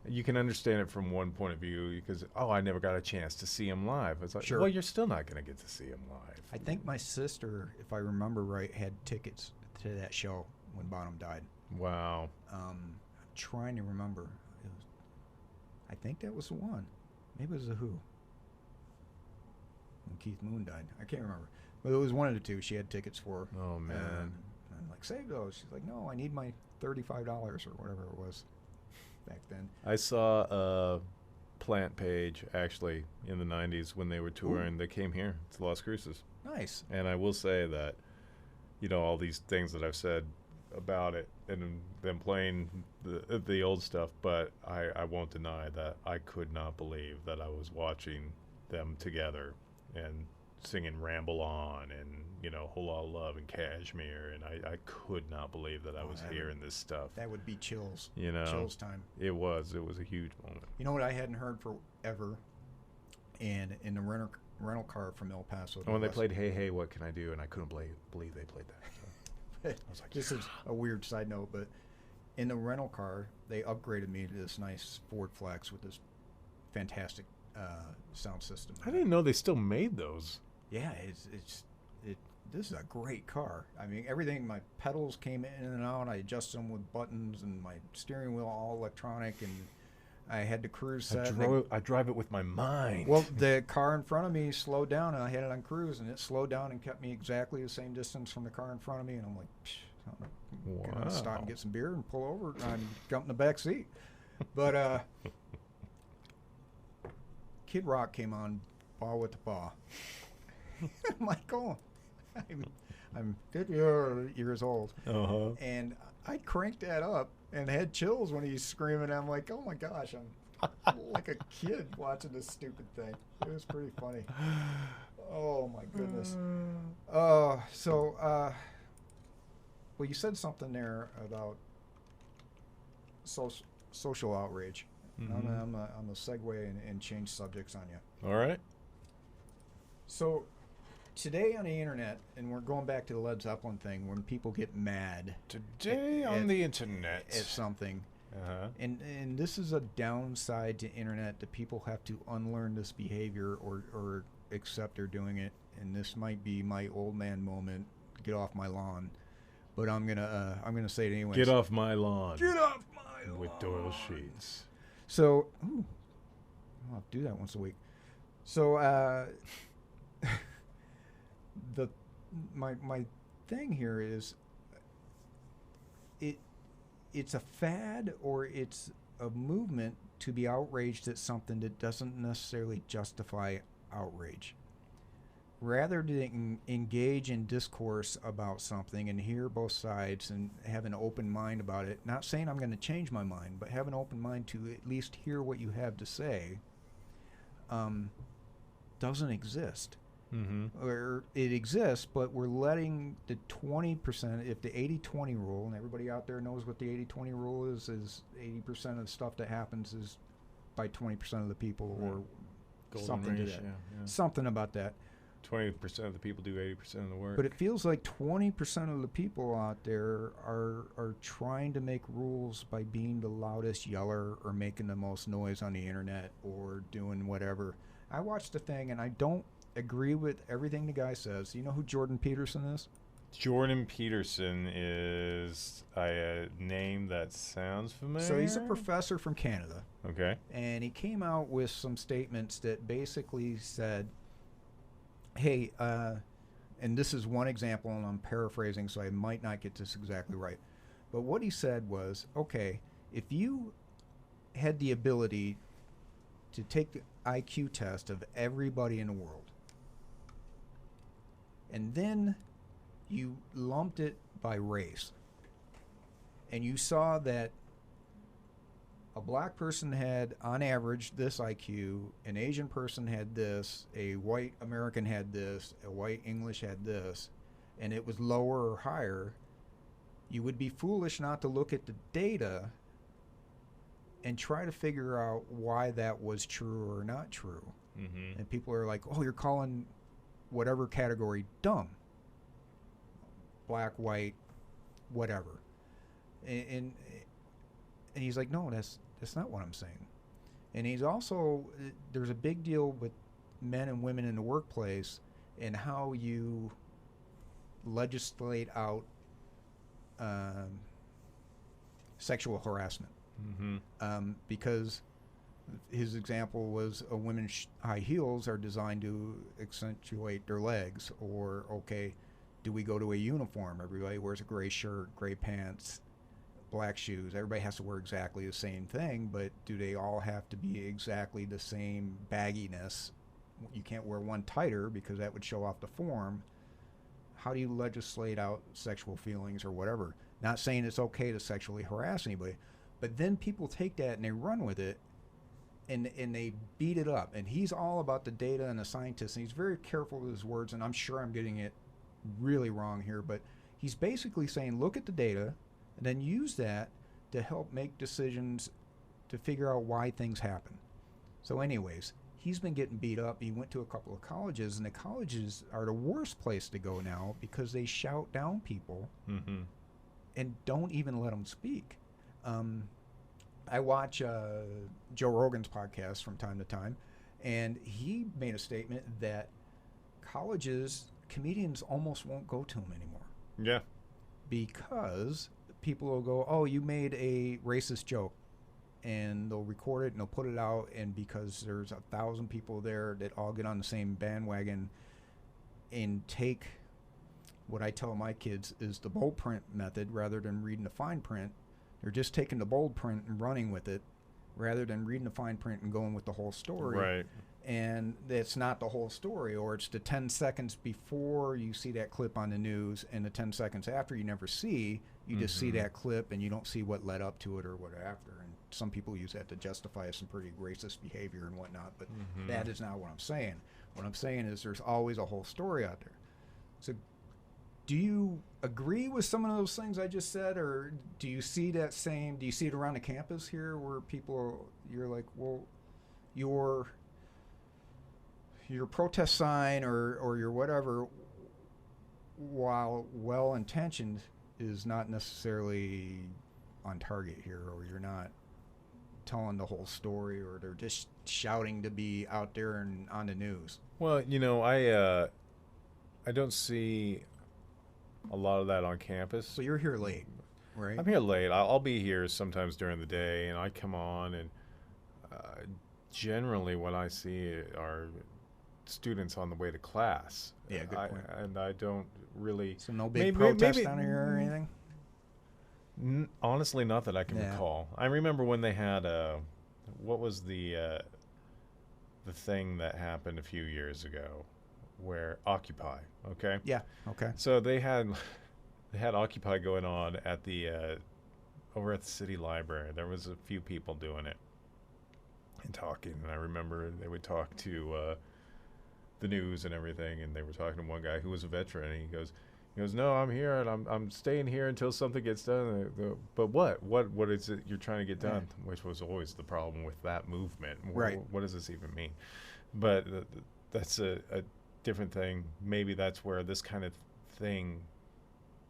[SPEAKER 1] you can understand it from one point of view because, I never got a chance to see him live. It's like, well, you're still not going to get to see him live.
[SPEAKER 2] I think my sister, if I remember right, had tickets to that show when Bonham died.
[SPEAKER 1] Wow.
[SPEAKER 2] I'm trying to remember. I think that was the one. Maybe it was the Who. When Keith Moon died. I can't remember. But it was one of the two she had tickets for.
[SPEAKER 1] Oh, man.
[SPEAKER 2] I'm like, save those. She's like, no, I need my $35 or whatever it was back then.
[SPEAKER 1] I saw a Plant page actually in the 90s when they were touring. Ooh. They came here to Las Cruces.
[SPEAKER 2] Nice.
[SPEAKER 1] And I will say that, all these things that I've said about it and them playing the old stuff, but I won't deny that I could not believe that I was watching them together and singing Ramble On and, Whole Lot of Love and Cashmere, and I could not believe that I was hearing this stuff.
[SPEAKER 2] That would be chills.
[SPEAKER 1] Chills
[SPEAKER 2] time.
[SPEAKER 1] It was a huge moment.
[SPEAKER 2] You know what I hadn't heard forever? And in the rental car from El Paso.
[SPEAKER 1] When they played Hey Hey What Can I Do, and I couldn't believe they played that. So I was like,
[SPEAKER 2] this is a weird side note, but in the rental car, they upgraded me to this nice Ford Flex with this fantastic sound system.
[SPEAKER 1] I didn't know they still made those.
[SPEAKER 2] Yeah, this is a great car. I mean, everything, my pedals came in and out. I adjusted them with buttons, and my steering wheel all electronic, and I had the cruise set.
[SPEAKER 1] I drive it with my mind.
[SPEAKER 2] Well, the car in front of me slowed down, and I had it on cruise, and it slowed down and kept me exactly the same distance from the car in front of me, and I'm like, I'm going to stop and get some beer and pull over and jump in the back seat. But Kid Rock came on, Paw with the Paw. I'm like, oh, I'm 50 years old.
[SPEAKER 1] Uh-huh.
[SPEAKER 2] And I cranked that up and had chills when he's screaming. I'm like, oh my gosh, I'm like a kid watching this stupid thing. It was pretty funny. Oh my goodness. Well, you said something there about social outrage.
[SPEAKER 1] Mm-hmm.
[SPEAKER 2] I'm a segue and change subjects on you.
[SPEAKER 1] All right.
[SPEAKER 2] So today on the internet, and we're going back to the Led Zeppelin thing, when people get mad
[SPEAKER 1] Today on the internet
[SPEAKER 2] at something,
[SPEAKER 1] uh-huh.
[SPEAKER 2] and this is a downside to internet, that people have to unlearn this behavior or accept they're doing it. And this might be my old man moment. Get off my lawn. But I'm gonna say it anyway.
[SPEAKER 1] Get off my lawn.
[SPEAKER 2] Get off my lawn.
[SPEAKER 1] With Doyle-Sheets.
[SPEAKER 2] So, I'll do that once a week. So, my thing here is, it's a fad, or it's a movement to be outraged at something that doesn't necessarily justify outrage. Rather than engage in discourse about something and hear both sides and have an open mind about it, not saying I'm going to change my mind, but have an open mind to at least hear what you have to say, doesn't exist.
[SPEAKER 1] Mm-hmm.
[SPEAKER 2] Or it exists, but we're letting the 20%, if the 80-20 rule, and everybody out there knows what the 80-20 rule is 80% of the stuff that happens is by 20% of the people, or
[SPEAKER 1] Golden
[SPEAKER 2] something
[SPEAKER 1] ratio,
[SPEAKER 2] to that.
[SPEAKER 1] yeah.
[SPEAKER 2] Something about that.
[SPEAKER 1] 20% of the people do 80% of the work.
[SPEAKER 2] But it feels like 20% of the people out there are trying to make rules by being the loudest yeller or making the most noise on the internet or doing whatever. I watched the thing, and I don't agree with everything the guy says. You know who Jordan Peterson is?
[SPEAKER 1] Jordan Peterson is a name that sounds familiar.
[SPEAKER 2] So he's a professor from Canada.
[SPEAKER 1] Okay.
[SPEAKER 2] And he came out with some statements that basically said, hey, and this is one example, and I'm paraphrasing, so I might not get this exactly right. But what he said was, okay, if you had the ability to take the IQ test of everybody in the world, and then you lumped it by race, and you saw that a black person had, on average, this IQ, an Asian person had this, a white American had this, a white English had this, and it was lower or higher, you would be foolish not to look at the data and try to figure out why that was true or not true.
[SPEAKER 1] Mm-hmm.
[SPEAKER 2] And people are like, oh, you're calling whatever category dumb. Black, white, whatever. And he's like, no, that's not what I'm saying. And he's also, there's a big deal with men and women in the workplace and how you legislate out sexual harassment.
[SPEAKER 1] Mm-hmm.
[SPEAKER 2] Because his example was a women's high heels are designed to accentuate their legs. Or, okay, do we go to a uniform? Everybody wears a gray shirt, gray pants, black shoes. Everybody has to wear exactly the same thing, but do they all have to be exactly the same bagginess? You can't wear one tighter because that would show off the form. How do you legislate out sexual feelings or whatever? Not saying it's okay to sexually harass anybody, but then people take that and they run with it and they beat it up. And he's all about the data and the scientist, and he's very careful with his words, and I'm sure I'm getting it really wrong here, but he's basically saying look at the data and then use that to help make decisions to figure out why things happen. So anyways, he's been getting beat up. He went to a couple of colleges, and the colleges are the worst place to go now because they shout down people
[SPEAKER 1] Mm-hmm.
[SPEAKER 2] and don't even let them speak. I watch Joe Rogan's podcast from time to time, and he made a statement that comedians almost won't go to them anymore.
[SPEAKER 1] Yeah.
[SPEAKER 2] Because people will go, oh, you made a racist joke, and they'll record it and they'll put it out, and because there's 1,000 people there that all get on the same bandwagon and take what I tell my kids is the bold print method rather than reading the fine print. They're just taking the bold print and running with it rather than reading the fine print and going with the whole story.
[SPEAKER 1] Right.
[SPEAKER 2] And it's not the whole story, or it's the 10 seconds before you see that clip on the news and the 10 seconds after you never see. You just see that clip and you don't see what led up to it or what after. And some people use that to justify some pretty racist behavior and whatnot, but that is not what I'm saying. What I'm saying is there's always a whole story out there. So do you agree with some of those things I just said, or do you see do you see it around the campus here where you're like, well, your protest sign or your whatever, while well-intentioned, is not necessarily on target here, or you're not telling the whole story, or they're just shouting to be out there and on the news?
[SPEAKER 1] Well, I don't see a lot of that on campus.
[SPEAKER 2] So you're here late, right?
[SPEAKER 1] I'm here late. I'll be here sometimes during the day, and I come on, and generally what I see are students on the way to class.
[SPEAKER 2] Yeah, good point.
[SPEAKER 1] And I don't really...
[SPEAKER 2] So no big protest down here or anything?
[SPEAKER 1] Honestly, not that I can recall. I remember when they had what was the thing that happened a few years ago, where Occupy. Okay.
[SPEAKER 2] Yeah. Okay.
[SPEAKER 1] So they had Occupy going on at the over at the city library. There was a few people doing it and talking, and I remember they would talk to the news and everything, and they were talking to one guy who was a veteran, and he goes, no, I'm here, and I'm staying here until something gets done. But what is it you're trying to get done? Yeah. Which was always the problem with that movement.
[SPEAKER 2] Right.
[SPEAKER 1] What does this even mean? But that's a different thing. Maybe that's where this kind of thing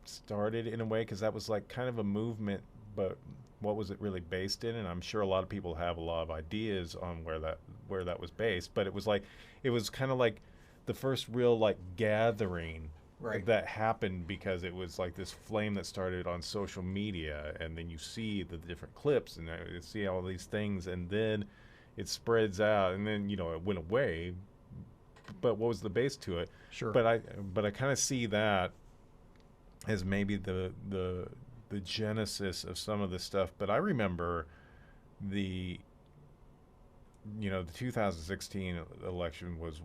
[SPEAKER 1] started in a way, because that was like kind of a movement, but what was it really based in? And I'm sure a lot of people have a lot of ideas on where that was based, but it was kind of like the first real like gathering that happened, because it was like this flame that started on social media, and then you see the different clips and you see all these things, and then it spreads out, and then it went away. But what was the base to it?
[SPEAKER 2] Sure.
[SPEAKER 1] But I kind of see that as maybe the genesis of some of this stuff. But I remember the 2016 election was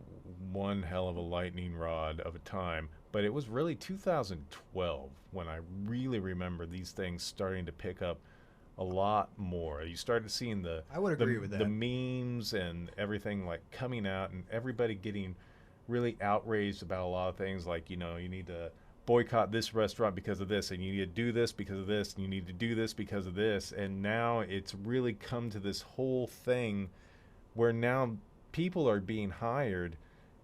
[SPEAKER 1] one hell of a lightning rod of a time, but it was really 2012 when I really remember these things starting to pick up a lot more. You started seeing
[SPEAKER 2] I would agree with that.
[SPEAKER 1] The memes and everything like coming out, and everybody getting really outraged about a lot of things, like, you need to boycott this restaurant because of this, and you need to do this because of this, and you need to do this because of this. And now it's really come to this whole thing where now people are being hired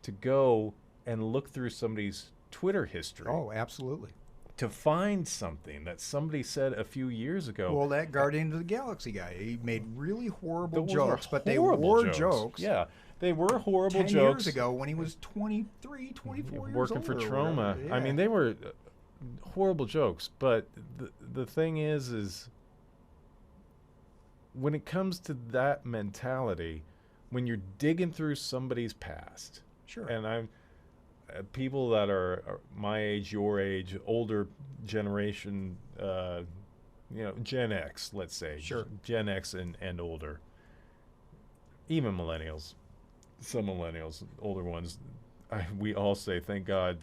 [SPEAKER 1] to go and look through somebody's Twitter history.
[SPEAKER 2] Oh, absolutely.
[SPEAKER 1] To find something that somebody said a few years ago.
[SPEAKER 2] Well, that Guardian of the Galaxy guy, he made really horrible jokes, but they were jokes.
[SPEAKER 1] Yeah, they were horrible
[SPEAKER 2] 10
[SPEAKER 1] jokes.
[SPEAKER 2] years ago when he was 23, 24 years
[SPEAKER 1] working
[SPEAKER 2] old.
[SPEAKER 1] For Trauma.
[SPEAKER 2] Yeah.
[SPEAKER 1] I mean, they were horrible jokes, but the thing is when it comes to that mentality, when you're digging through somebody's past,
[SPEAKER 2] sure.
[SPEAKER 1] And I'm people that are my age, your age, older generation, Gen X, let's say,
[SPEAKER 2] sure,
[SPEAKER 1] Gen X and older, even millennials, some millennials, older ones. We all say, thank God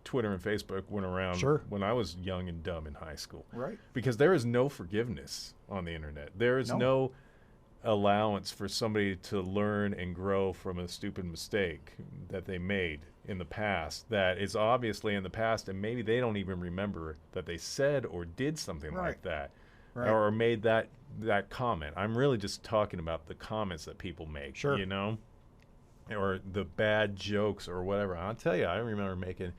[SPEAKER 1] Twitter and Facebook went around when I was young and dumb in high school.
[SPEAKER 2] Right.
[SPEAKER 1] Because there is no forgiveness on the internet. There is no allowance for somebody to learn and grow from a stupid mistake that they made in the past, that is obviously in the past, and maybe they don't even remember that they said or did something like that, or made that comment. I'm really just talking about the comments that people make, or the bad jokes or whatever. I'll tell you, I remember making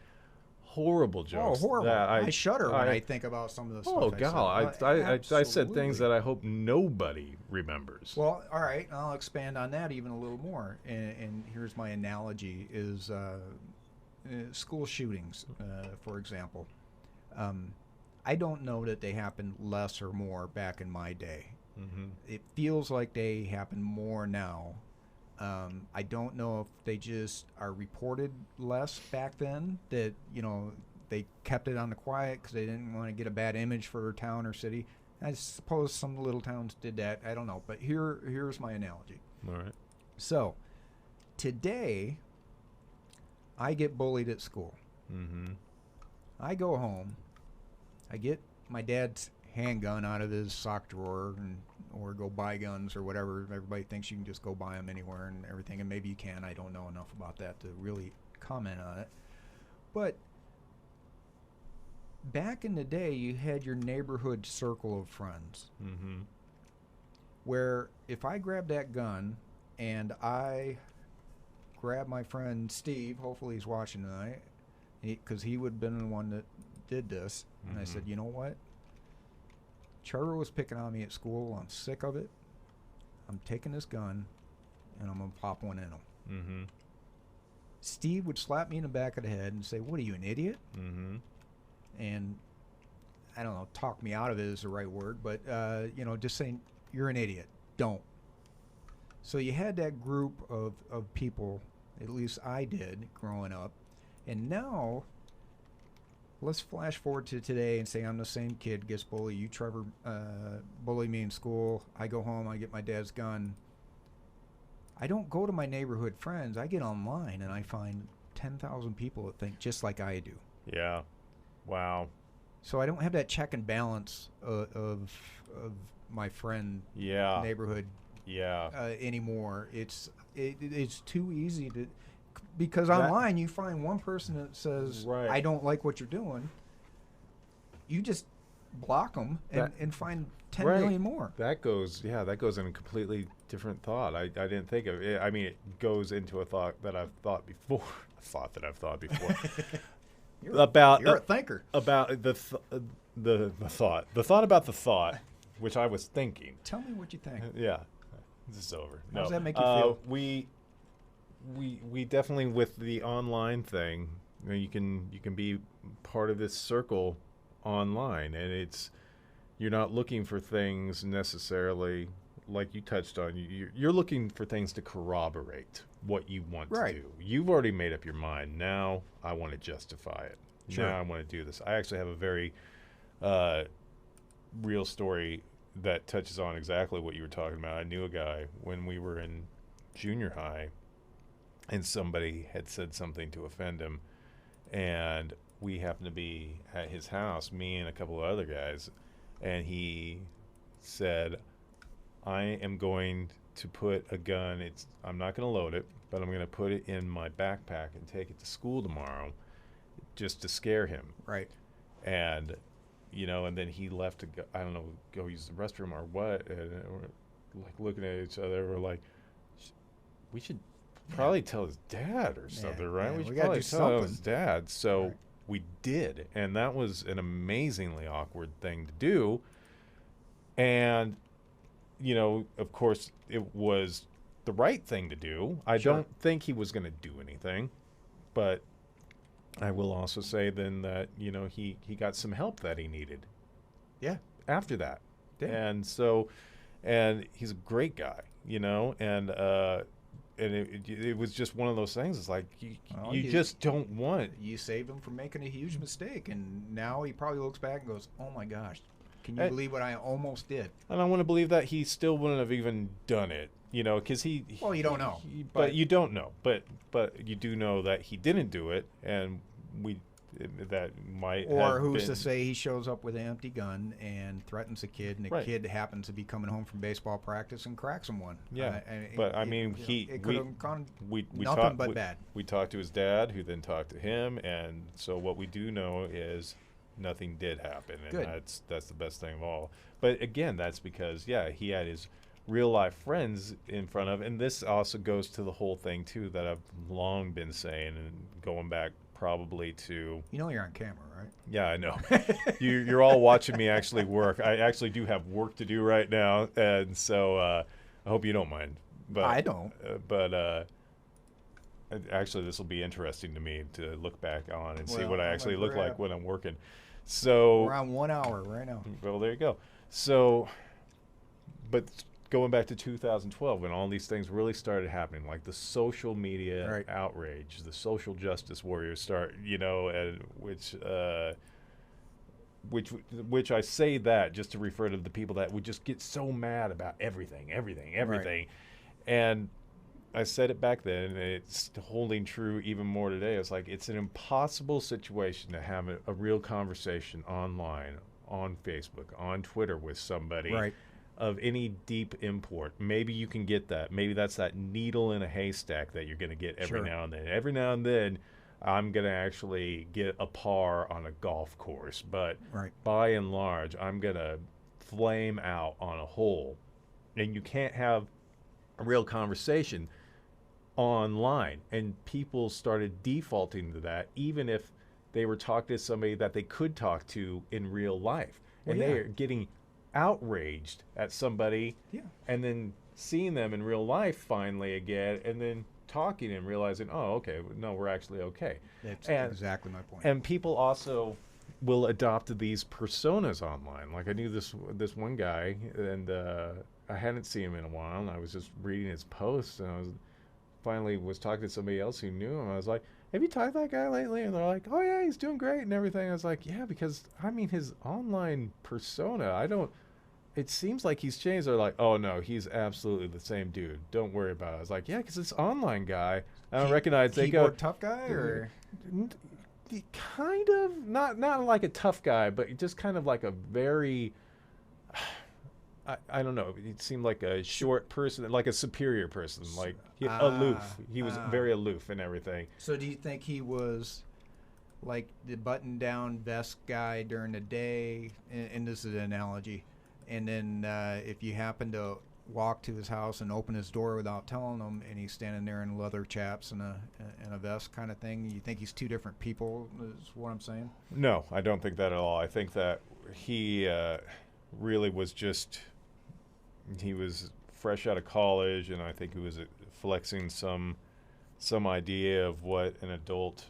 [SPEAKER 1] horrible jokes.
[SPEAKER 2] Oh, horrible!
[SPEAKER 1] That
[SPEAKER 2] I shudder when I think about some of the stuff.
[SPEAKER 1] Oh God! I said
[SPEAKER 2] Absolutely.
[SPEAKER 1] things that I hope nobody remembers.
[SPEAKER 2] Well, all right, I'll expand on that even a little more. And here's my analogy: is school shootings, for example. I don't know that they happened less or more back in my day.
[SPEAKER 1] Mm-hmm.
[SPEAKER 2] It feels like they happen more now. I don't know if they just are reported less back then, that, they kept it on the quiet because they didn't want to get a bad image for their town or city. I suppose some little towns did that. I don't know. But here's my analogy.
[SPEAKER 1] All right.
[SPEAKER 2] So, today, I get bullied at school.
[SPEAKER 1] Mm-hmm.
[SPEAKER 2] I go home. I get my dad's handgun out of his sock drawer or go buy guns or whatever. Everybody thinks you can just go buy them anywhere and everything, and maybe you can. I don't know enough about that to really comment on it. But back in the day, you had your neighborhood circle of friends,
[SPEAKER 1] Mm-hmm.
[SPEAKER 2] where if I grabbed that gun and I grabbed my friend Steve, hopefully he's watching tonight, because he would have been the one that did this, and I said, you know what? Trevor was picking on me at school. I'm sick of it. I'm taking this gun, and I'm going to pop one in him.
[SPEAKER 1] Mm-hmm.
[SPEAKER 2] Steve would slap me in the back of the head and say, what are you, an idiot?
[SPEAKER 1] Mm-hmm.
[SPEAKER 2] And, I don't know, talk me out of it is the right word, but, just saying, you're an idiot. Don't. So you had that group of people, at least I did, growing up. And now, let's flash forward to today and say I'm the same kid, gets bullied. You, Trevor, bully me in school. I go home, I get my dad's gun. I don't go to my neighborhood friends. I get online and I find 10,000 people that think just like I do.
[SPEAKER 1] Yeah. Wow.
[SPEAKER 2] So I don't have that check and balance of my friend neighborhood anymore. It's too easy to... Because online, you find one person that says,
[SPEAKER 1] right.
[SPEAKER 2] I don't like what you're doing. You just block them and find 10 million more.
[SPEAKER 1] That goes in a completely different thought. I didn't think of it. I mean, it goes into a thought that I've thought before.
[SPEAKER 2] You're a thinker.
[SPEAKER 1] About the thought. The thought about the thought, which I was thinking.
[SPEAKER 2] Tell me what you think.
[SPEAKER 1] Yeah. This is over.
[SPEAKER 2] How does that make you feel?
[SPEAKER 1] We definitely, with the online thing, you can be part of this circle online, and you're not looking for things necessarily like you touched on. You're looking for things to corroborate what you want to do. You've already made up your mind. Now I want to justify it.
[SPEAKER 2] Sure.
[SPEAKER 1] Now I want to do this. I actually have a very real story that touches on exactly what you were talking about. I knew a guy when we were in junior high, and somebody had said something to offend him, and we happened to be at his house, me and a couple of other guys, and he said, I am going to put a gun, I'm not going to load it, but I'm going to put it in my backpack and take it to school tomorrow just to scare him.
[SPEAKER 2] Right.
[SPEAKER 1] And, and then he left to go, I don't know, go use the restroom or what, and we're like looking at each other, we're like, we should probably tell his dad or something, right?
[SPEAKER 2] Yeah,
[SPEAKER 1] we should
[SPEAKER 2] gotta
[SPEAKER 1] probably
[SPEAKER 2] do
[SPEAKER 1] tell
[SPEAKER 2] something.
[SPEAKER 1] his dad. So
[SPEAKER 2] Right.
[SPEAKER 1] we did, and that was an amazingly awkward thing to do. And, of course, it was the right thing to do. I don't think he was going to do anything, but I will also say then that, he got some help that he needed.
[SPEAKER 2] Yeah.
[SPEAKER 1] After that.
[SPEAKER 2] Yeah.
[SPEAKER 1] And so, and he's a great guy, and it was just one of those things. It's like you just don't want.
[SPEAKER 2] You saved him from making a huge mistake, and now he probably looks back and goes, "Oh my gosh, can you believe what I almost did?"
[SPEAKER 1] And I want to believe that he still wouldn't have even done it, because he.
[SPEAKER 2] Well, you don't know,
[SPEAKER 1] but you don't know. But you do know that he didn't do it, and that might.
[SPEAKER 2] Or who's to say he shows up with an empty gun and threatens a kid, and the kid happens to be coming home from baseball practice and cracks him one.
[SPEAKER 1] Yeah,
[SPEAKER 2] it could have gone
[SPEAKER 1] we
[SPEAKER 2] nothing but bad.
[SPEAKER 1] We talked to his dad, who then talked to him, and so what we do know is nothing did happen, and
[SPEAKER 2] Good.
[SPEAKER 1] that's the best thing of all. But again, that's because he had his real life friends in front of, and this also goes to the whole thing too that I've long been saying and going back probably to...
[SPEAKER 2] You know you're on camera, right?
[SPEAKER 1] Yeah, I know. You're all watching me actually work. I actually do have work to do right now, and so I hope you don't mind. But
[SPEAKER 2] I don't.
[SPEAKER 1] Actually, this will be interesting to me to look back on and see
[SPEAKER 2] Well,
[SPEAKER 1] what I
[SPEAKER 2] I'm
[SPEAKER 1] actually
[SPEAKER 2] gonna
[SPEAKER 1] look
[SPEAKER 2] grab-
[SPEAKER 1] like when I'm working. So
[SPEAKER 2] We're on 1 hour right now.
[SPEAKER 1] well, there you go. So, but going back to 2012, when all these things really started happening, like the social media
[SPEAKER 2] Right.
[SPEAKER 1] outrage, the social justice warriors start, and which I say that just to refer to the people that would just get so mad about everything. And I said it back then, and it's holding true even more today. It's like it's an impossible situation to have a real conversation online, on Facebook, on Twitter with somebody
[SPEAKER 2] Right.
[SPEAKER 1] of any deep import. Maybe you can get that. Maybe that's that needle in a haystack that you're going to get every
[SPEAKER 2] Sure.
[SPEAKER 1] now and then. Every now and then, I'm going to actually get a par on a golf course. But
[SPEAKER 2] Right.
[SPEAKER 1] by and large, I'm going to flame out on a hole. And you can't have a real conversation online. And people started defaulting to that, even if they were talking to somebody that they could talk to in real life.
[SPEAKER 2] Well,
[SPEAKER 1] And
[SPEAKER 2] yeah.
[SPEAKER 1] they are getting outraged at somebody
[SPEAKER 2] Yeah.
[SPEAKER 1] and then seeing them in real life finally again and then talking and realizing, oh, okay, no, we're actually okay.
[SPEAKER 2] That's
[SPEAKER 1] And-
[SPEAKER 2] exactly my point.
[SPEAKER 1] And people also will adopt these personas online. Like I knew this one guy, and I hadn't seen him in a while, and I was just reading his posts, and I was talking to somebody else who knew him. I was like, have you talked to that guy lately? And they're like, oh yeah, he's doing great and everything. I was like, yeah, because I mean his online persona, it seems like he's changed. They're like, oh no, he's absolutely the same dude. Don't worry about it. I was like, yeah, because this online guy, I don't recognize. They go,
[SPEAKER 2] Keyboard tough guy, or
[SPEAKER 1] kind of not like a tough guy, but just kind of like a very, I don't know. It seemed like a short person, like a superior person, like aloof. He was very aloof and everything.
[SPEAKER 2] so do you think he was like the button-down vest guy during the day? And this is an analogy. And then if you happen to walk to his house and open his door without telling him, and he's standing there in leather chaps and a vest kind of thing, you think he's two different people? Is what I'm saying.
[SPEAKER 1] No, I don't think that at all. I think that he really was he was fresh out of college, and I think he was flexing some idea of what an adult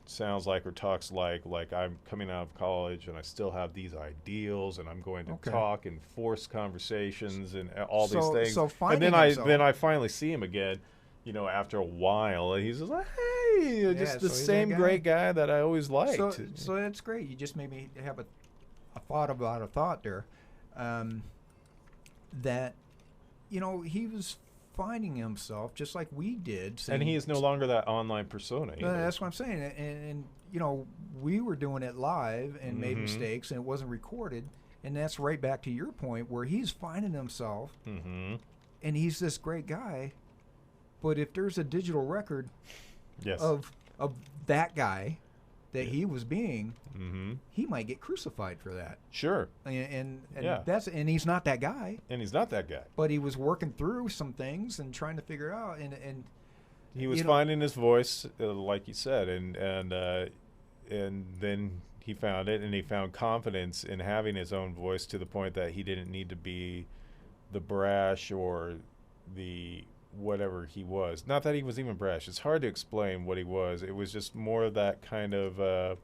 [SPEAKER 1] sounds like or talks like I'm coming out of college and I still have these ideals and I'm going to talk and force conversations and all these things.
[SPEAKER 2] So
[SPEAKER 1] and then I finally see him again, after a while, and he's just like, hey, you're just the
[SPEAKER 2] so he's
[SPEAKER 1] same
[SPEAKER 2] that guy.
[SPEAKER 1] great guy that I always liked.
[SPEAKER 2] So that's great. You just made me have a thought about a thought there. That, he was finding himself just like we did.
[SPEAKER 1] And he is no longer that online persona either.
[SPEAKER 2] That's what I'm saying. And we were doing it live and made mistakes, and it wasn't recorded. And that's right back to your point where he's finding himself, and he's this great guy. But if there's a digital record of that guy that he was being, he might get crucified for that.
[SPEAKER 1] Sure.
[SPEAKER 2] And
[SPEAKER 1] Yeah.
[SPEAKER 2] and he's not that guy.
[SPEAKER 1] And he's not that guy.
[SPEAKER 2] But he was working through some things and trying to figure out, and
[SPEAKER 1] he was finding his voice, like you said, and then he found it, and he found confidence in having his own voice to the point that he didn't need to be the brash or the whatever he was. Not that he was even brash. It's hard to explain what he was. It was just more of that kind of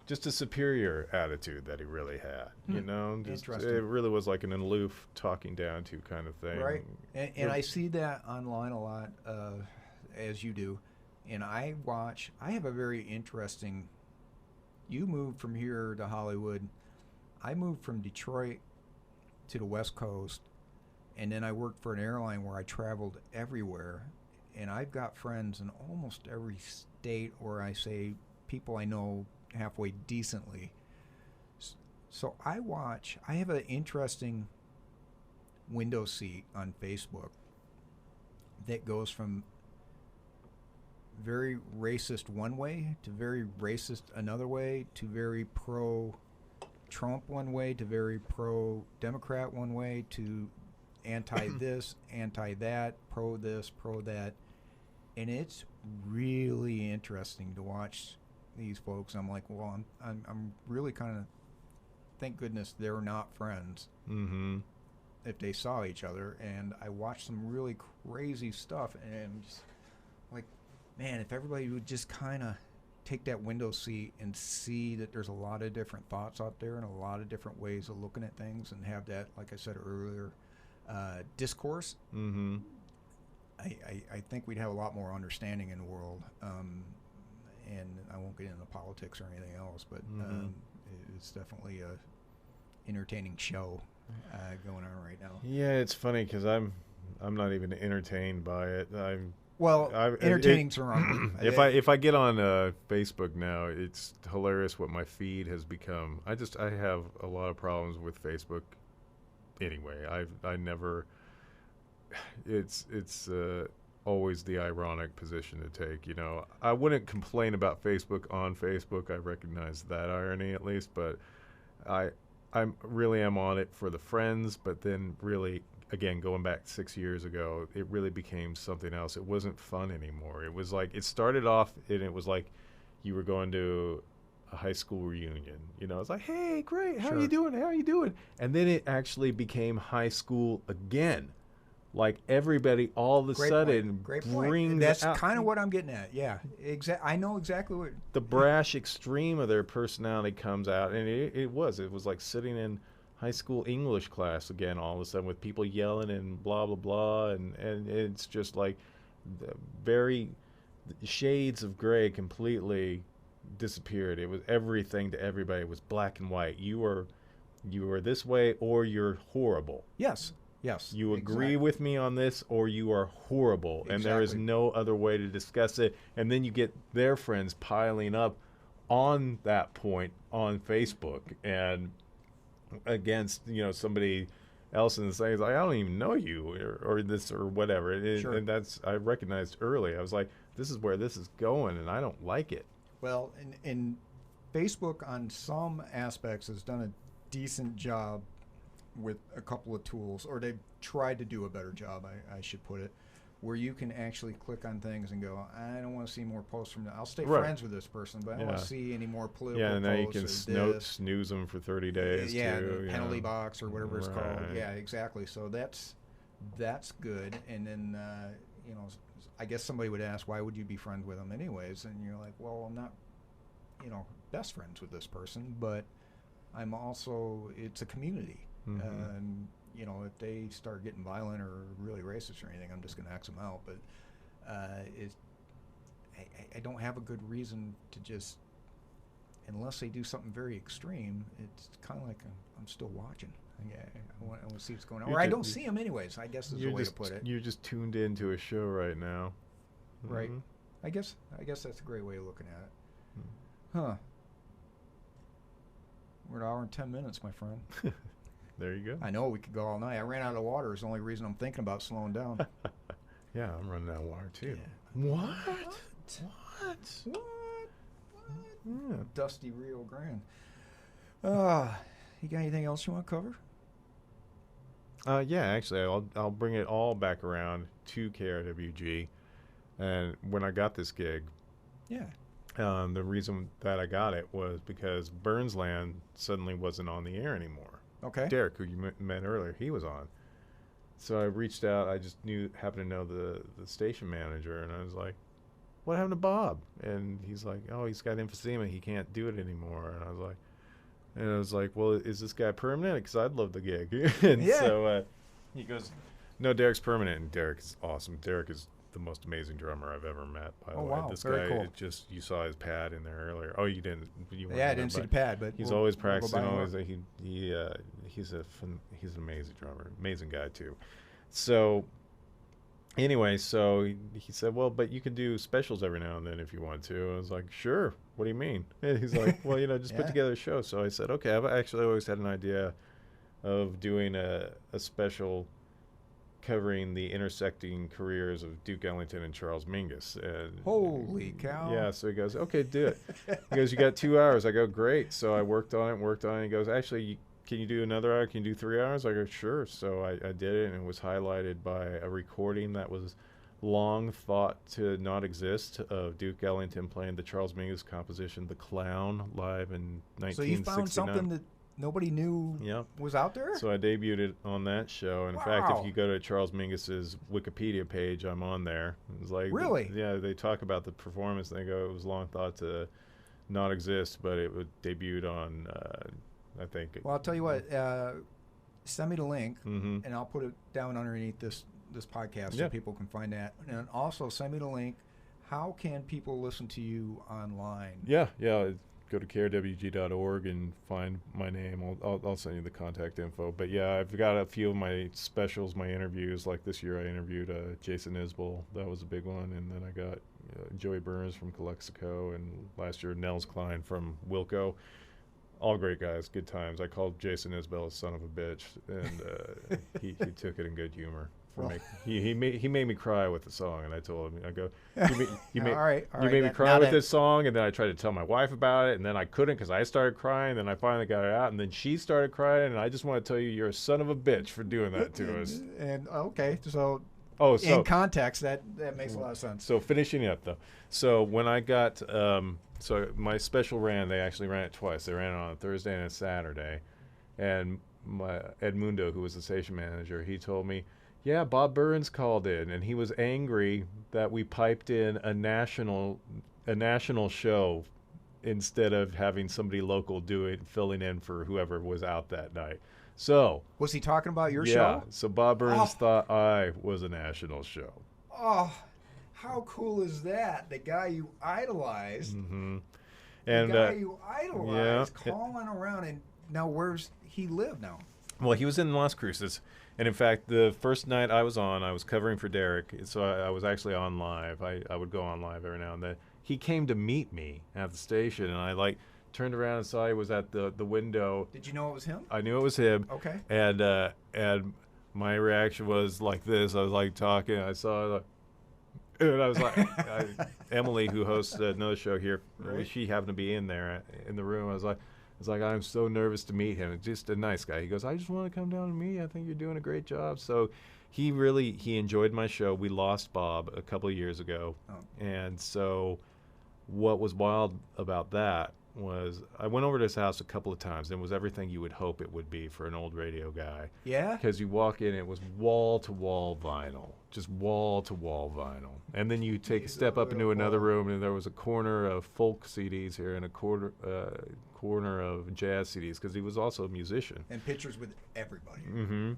[SPEAKER 1] just a superior attitude that he really had. Just,
[SPEAKER 2] Interesting.
[SPEAKER 1] it really was like an aloof, talking down to kind of thing.
[SPEAKER 2] right. And I see that online a lot, as you do. And I have a very interesting. You moved from here to Hollywood. I moved from Detroit to the West Coast. And then I worked for an airline where I traveled everywhere. And I've got friends in almost every state, or I say people I know halfway decently. So I have an interesting window seat on Facebook that goes from very racist one way to very racist another way to very pro-Trump one way to very pro-Democrat one way to anti this, anti that, pro this, pro that. and it's really interesting to watch these folks. I'm like, well, I'm really kind of, thank goodness they're not friends.
[SPEAKER 1] Mm-hmm.
[SPEAKER 2] If they saw each other, and I watched some really crazy stuff, and I'm just like, man, if everybody would just kind of take that window seat and see that there's a lot of different thoughts out there and a lot of different ways of looking at things, and have that, like I said earlier, discourse.
[SPEAKER 1] Mm-hmm.
[SPEAKER 2] I think we'd have a lot more understanding in the world, and I won't get into politics or anything else, but it's definitely a entertaining show going on right now.
[SPEAKER 1] Yeah, it's funny because I'm not even entertained by it.
[SPEAKER 2] Entertaining's wrong.
[SPEAKER 1] If I get on Facebook now, it's hilarious what my feed has become. I have a lot of problems with Facebook. Anyway, I never. It's always the ironic position to take. You know, I wouldn't complain about Facebook on Facebook. I recognize that irony at least, but I really am on it for the friends. But then really, again, going back 6 years ago, it really became something else. It wasn't fun anymore. It was like, it started off and it was like you were going to a high school reunion. You know, it's like, hey, great, how are you doing? How are you doing? And then it actually became high school again. Like everybody all of a sudden brings
[SPEAKER 2] That's
[SPEAKER 1] out,
[SPEAKER 2] kind of what I'm getting at. Yeah, I know exactly what
[SPEAKER 1] the brash extreme of their personality comes out, and it was like sitting in high school English class again all of a sudden with people yelling and blah blah blah, and it's just like the very shades of gray completely disappeared. It was everything to everybody. It was black and white. You were this way or you're horrible.
[SPEAKER 2] Yes.
[SPEAKER 1] You agree with me on this or you are horrible. Exactly. And there is no other way to discuss it. And then you get their friends piling up on that point on Facebook and against, you know, somebody else and saying, like, I don't even know you or this or whatever. And that's, I recognized early. I was like, this is where this is going and I don't like it.
[SPEAKER 2] Well, and Facebook on some aspects has done a decent job with a couple of tools, or they've tried to do a better job, I should put it, where you can actually click on things and go, I don't want to see more posts from that. I'll stay friends with this person, but I don't want to see any more political posts.
[SPEAKER 1] Yeah, and now you can snooze them for 30 days.
[SPEAKER 2] Yeah, too, the penalty box or whatever it's called. Yeah, exactly. So that's good. And then, you know, I guess somebody would ask, why would you be friends with them anyways? And you're like, well, I'm not, you know, best friends with this person, but I'm also, it's a community. And you know, if they start getting violent or really racist or anything, I'm just going to X them out. But I don't have a good reason to just, unless they do something very extreme. It's kind of like I'm still watching. I want to see what's going on. Or I don't see them anyways, I guess is the way to put it.
[SPEAKER 1] You're just tuned into a show right now.
[SPEAKER 2] Right. I guess that's a great way of looking at it. Huh. We're at 1 hour and 10 minutes, my friend.
[SPEAKER 1] There you go.
[SPEAKER 2] I know we could go all night. I ran out of water. Is the only reason I'm thinking about slowing down.
[SPEAKER 1] Yeah, I'm running out of water too.
[SPEAKER 2] Yeah.
[SPEAKER 1] What?
[SPEAKER 2] Yeah. Dusty Rio Grande. You got anything else you want to cover?
[SPEAKER 1] Yeah, actually, I'll bring it all back around to KRWG. And when I got this gig, the reason that I got it was because Burnsland suddenly wasn't on the air anymore.
[SPEAKER 2] Okay.
[SPEAKER 1] Derek, who you met earlier, he was on. So I reached out. I just happened to know the station manager, and I was like, what happened to Bob? And he's like, oh, he's got emphysema. He can't do it anymore. And I was like, well, is this guy permanent? Because I'd love the gig. And so he goes, no, Derek's permanent. And Derek is awesome. Derek is the most amazing drummer I've ever met, by the way.
[SPEAKER 2] Wow,
[SPEAKER 1] this
[SPEAKER 2] very
[SPEAKER 1] guy,
[SPEAKER 2] cool.
[SPEAKER 1] You saw his pad in there earlier. Oh, you didn't.
[SPEAKER 2] I didn't see the pad, but
[SPEAKER 1] he's always practicing. Always, he's an amazing drummer, amazing guy too. So anyway, so he said, well, but you can do specials every now and then if you want to. I was like, sure. What do you mean? And he's like, well, you know, just put together a show. So I said, okay. I've actually always had an idea of doing a special covering the intersecting careers of Duke Ellington and Charles Mingus. And
[SPEAKER 2] holy cow.
[SPEAKER 1] Yeah, so he goes, okay, do it. He goes, you got 2 hours. I go, great. So I worked on it. He goes, actually, can you do another hour? Can you do 3 hours? I go, sure. So I did it, and it was highlighted by a recording that was long thought to not exist of Duke Ellington playing the Charles Mingus composition "The Clown" live in 1969.
[SPEAKER 2] So you found something that nobody knew was out there?
[SPEAKER 1] So I debuted it on that show. And in fact, if you go to Charles Mingus's Wikipedia page, I'm on there. It's like,
[SPEAKER 2] really?
[SPEAKER 1] Yeah, they talk about the performance. And they go, it was long thought to not exist, but it would debuted on, I think.
[SPEAKER 2] Well, I'll tell you what. Send me the link, and I'll put it down underneath this podcast so people can find that. And also send me the link. How can people listen to you online?
[SPEAKER 1] Yeah. Go to krwg.org and find my name. I'll send you the contact info. But yeah, I've got a few of my specials, my interviews. Like this year, I interviewed Jason Isbell. That was a big one. And then I got Joey Burns from Calexico, and last year Nels Klein from Wilco. All great guys, good times. I called Jason Isbell a son of a bitch, and he took it in good humor. He made me cry with the song, and I told him, I go, you made me cry with this song, and then I tried to tell my wife about it, and then I couldn't because I started crying, then I finally got it out, and then she started crying, and I just want to tell you, you're a son of a bitch for doing that to us.
[SPEAKER 2] And okay, so
[SPEAKER 1] so
[SPEAKER 2] in context, that makes a lot of sense.
[SPEAKER 1] So finishing up though, so when I got so my special they actually ran it twice. They ran it on a Thursday and a Saturday, and my Edmundo, who was the station manager, he told me, yeah, Bob Burns called in, and he was angry that we piped in a national show instead of having somebody local filling in for whoever was out that night. So
[SPEAKER 2] was he talking about your show?
[SPEAKER 1] Yeah. So Bob Burns thought I was a national show.
[SPEAKER 2] Oh, how cool is that? The guy you idolized.
[SPEAKER 1] Mm-hmm.
[SPEAKER 2] And the guy you idolized calling around, and now where's he live now?
[SPEAKER 1] Well, he was in Las Cruces. And in fact, the first night I was covering for Derek, so I was actually on live. I would go on live every now and then. He came to meet me at the station, and I turned around and saw he was at the window.
[SPEAKER 2] Did you know it was him?
[SPEAKER 1] I knew it was him.
[SPEAKER 2] Okay.
[SPEAKER 1] And my reaction was like this. I was talking. I saw, and I was like, Emily, who hosts another show here, she happened to be in there in the room. I was like, I'm so nervous to meet him. It's just a nice guy. He goes, I just want to come down and meet you. I think you're doing a great job. So he enjoyed my show. We lost Bob a couple of years ago. Oh. And so what was wild about that was I went over to his house a couple of times, and it was everything you would hope it would be for an old radio guy.
[SPEAKER 2] Yeah?
[SPEAKER 1] Because you walk in, it was wall-to-wall vinyl, just wall-to-wall vinyl. And then you take a step up into another room, and there was a corner of folk CDs here and a corner of jazz CDs, because he was also a musician.
[SPEAKER 2] And pictures with everybody.
[SPEAKER 1] Mm-hmm.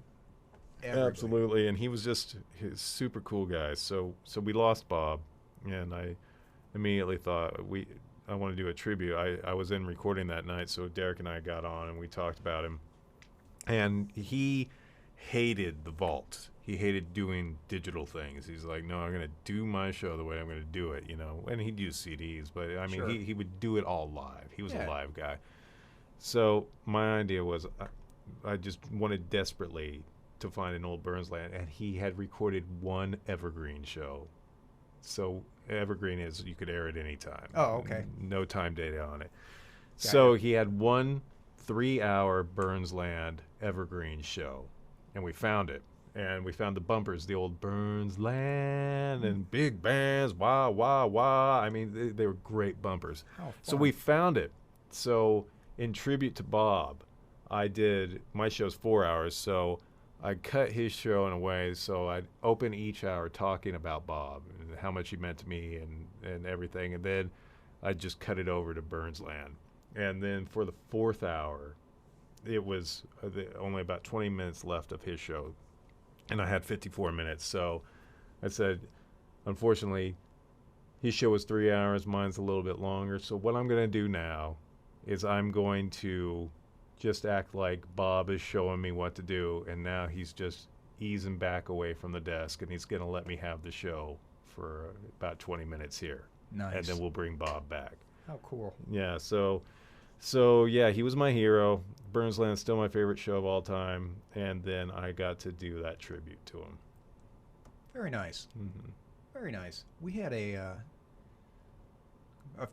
[SPEAKER 2] Everybody.
[SPEAKER 1] Absolutely, and he was just a super cool guy. So we lost Bob, and I immediately thought I want to do a tribute. I was in recording that night, so Derek and I got on and we talked about him. And he hated the vault. He hated doing digital things. He's like, no, I'm going to do my show the way I'm going to do it, And he'd use CDs, but I mean, he would do it all live. He was a live guy. So my idea was I just wanted desperately to find an old Burns land, and he had recorded one evergreen show. So evergreen is you could air it any time.
[SPEAKER 2] Oh, okay.
[SPEAKER 1] No time data on it. So he had one 3-hour Burns Land evergreen show, and we found it. And we found the bumpers, the old Burns Land and big bands, wah, wah, wah. I mean, they were great bumpers. So we found it. So in tribute to Bob, my show's 4 hours, so I cut his show in a way so I'd open each hour talking about Bob and how much he meant to me and everything, and then I'd just cut it over to Burns Land. And then for the 4th hour, it was only about 20 minutes left of his show, and I had 54 minutes. So I said, unfortunately, his show was 3 hours, mine's a little bit longer, so what I'm going to do now is I'm going to just act like Bob is showing me what to do, and now he's just easing back away from the desk, and he's going to let me have the show for about 20 minutes here.
[SPEAKER 2] Nice.
[SPEAKER 1] And then we'll bring Bob back.
[SPEAKER 2] How cool.
[SPEAKER 1] Yeah, so yeah, he was my hero. Burns Land's still my favorite show of all time, and then I got to do that tribute to him.
[SPEAKER 2] Very nice.
[SPEAKER 1] Mm-hmm.
[SPEAKER 2] Very nice. We had a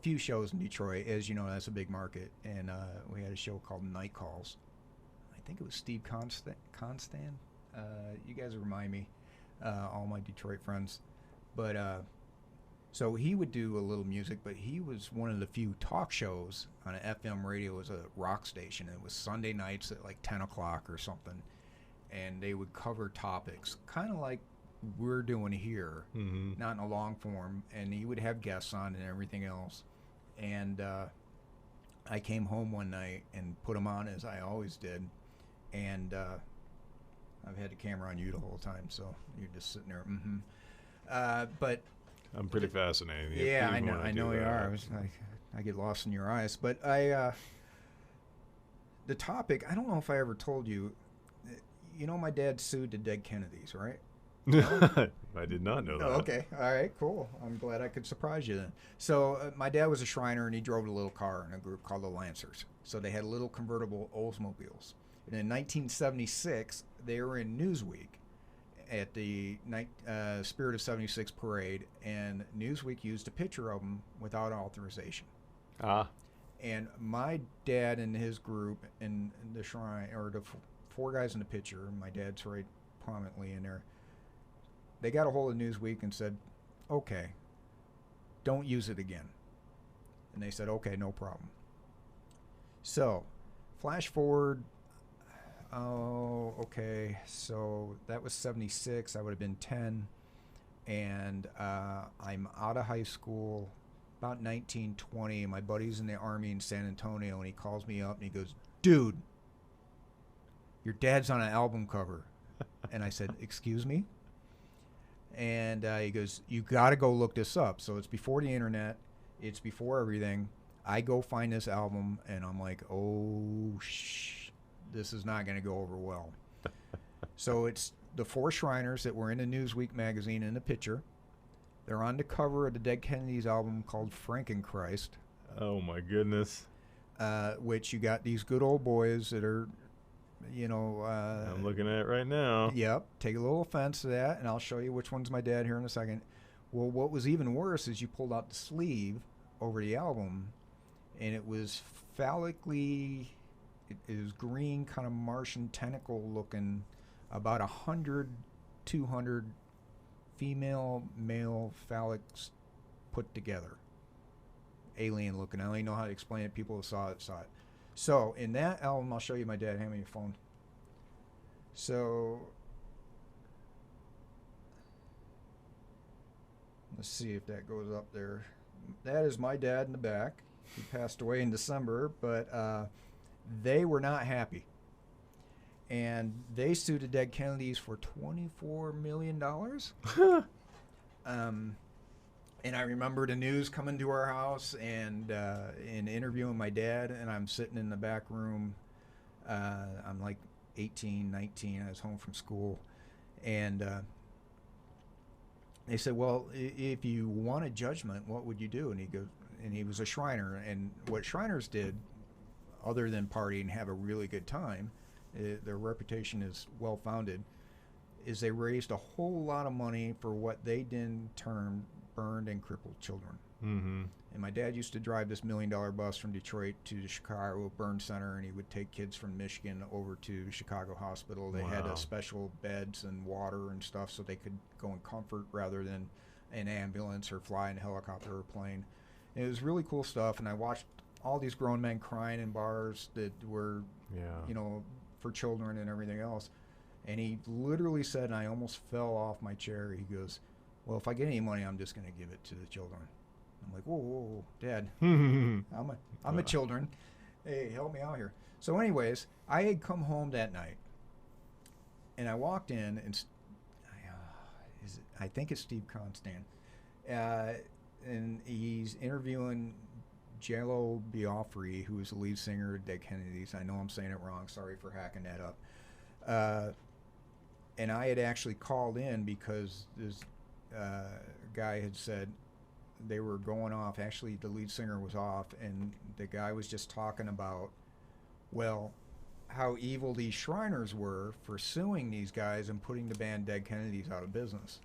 [SPEAKER 2] few shows in Detroit. As you know, that's a big market, and we had a show called Night Calls. I think it was Steve Constan. You guys remind me, all my Detroit friends. But so he would do a little music, but he was one of the few talk shows on an FM radio. It was a rock station. It was Sunday nights at like 10 o'clock or something. And they would cover topics, kind of like we're doing here, not in a long form. And he would have guests on and everything else. And I came home one night and put him on, as I always did. And I've had the camera on you the whole time, so you're just sitting there. But
[SPEAKER 1] I'm pretty fascinated.
[SPEAKER 2] Yeah, I know you are. I get lost in your eyes. But the topic, I don't know if I ever told you. You know, my dad sued the dead Kennedys, right?
[SPEAKER 1] No? I did not know that.
[SPEAKER 2] Oh, okay. All right, cool. I'm glad I could surprise you then. So my dad was a Shriner, and he drove a little car in a group called the Lancers. So they had little convertible Oldsmobiles. And in 1976, they were in Newsweek at the Spirit of 76 parade, and Newsweek used a picture of them without authorization. And my dad and his group and the Shrine, or the four guys in the picture, my dad's right prominently in there, they got a hold of Newsweek and said, okay, don't use it again. And they said, okay, no problem. So, flash forward, okay, so that was 76, I would have been 10, and I'm out of high school, about 19, 20, my buddy's in the Army in San Antonio, and he calls me up and he goes, dude, your dad's on an album cover. And I said, excuse me? And he goes, you got to go look this up. So it's before the internet. It's before everything. I go find this album, and I'm like, oh, this is not going to go over well. So it's the four Shriners that were in a Newsweek magazine in the picture. They're on the cover of the Dead Kennedys album called Frankenchrist.
[SPEAKER 1] Oh, my goodness.
[SPEAKER 2] Which you got these good old boys that are, you know...
[SPEAKER 1] I'm looking at it right now.
[SPEAKER 2] Yep. Take a little offense to that, and I'll show you which one's my dad here in a second. Well, what was even worse is you pulled out the sleeve over the album, and it was phallically... It was green, kind of Martian tentacle looking, about 100, 200 female, male phallics put together. Alien looking. I don't even know how to explain it. People who saw it. So, in that album, I'll show you my dad. Hand me your phone. So, let's see if that goes up there. That is my dad in the back. He passed away in December, but they were not happy. And they sued the Dead Kennedys for $24 million. And I remember the news coming to our house and interviewing my dad, and I'm sitting in the back room. I'm like 18, 19. I was home from school. And they said, well, if you wanted judgment, what would you do? And he goes, and he was a Shriner. And what Shriners did, other than party and have a really good time, their reputation is well-founded, is they raised a whole lot of money for what they then termed burned and crippled children.
[SPEAKER 1] Mm-hmm.
[SPEAKER 2] And my dad used to drive this $1 million bus from Detroit to the Chicago Burn Center, and he would take kids from Michigan over to the Chicago Hospital. They had special beds and water and stuff so they could go in comfort rather than an ambulance or fly in a helicopter or plane. And it was really cool stuff, and I watched all these grown men crying in bars that were, you know, for children and everything else. And he literally said, and I almost fell off my chair, he goes, well, if I get any money, I'm just going to give it to the children. I'm like, whoa, Dad. I'm a children. Hey, help me out here. So anyways, I had come home that night, and I walked in, and I think it's Steve Constant, and he's interviewing Jello Biafri, who is the lead singer of Dead Kennedys. I know I'm saying it wrong. Sorry for hacking that up. And I had actually called in because this guy had said they were going off. Actually, the lead singer was off, and the guy was just talking about, well, how evil these Shriners were for suing these guys and putting the band Dead Kennedys out of business.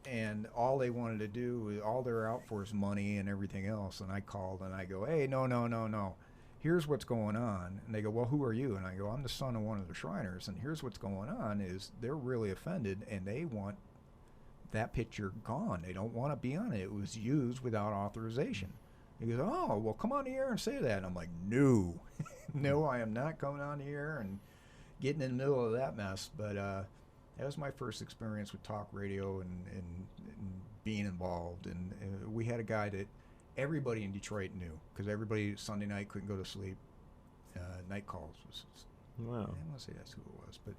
[SPEAKER 2] And all they wanted to do, all they're out for is money and everything else. And I called and I go, hey, no. Here's what's going on. And they go, well, who are you? And I go, I'm the son of one of the Shriners. And here's what's going on is they're really offended, and they want that picture gone. They don't want to be on it. It was used without authorization. He goes, oh, well, come on the air and say that. And I'm like, no. No, I am not coming on the air and getting in the middle of that mess. But that was my first experience with talk radio and being involved. And we had a guy that everybody in Detroit knew, because everybody Sunday night couldn't go to sleep. Night calls was,
[SPEAKER 1] Wow.
[SPEAKER 2] I don't want to say that's who it was, but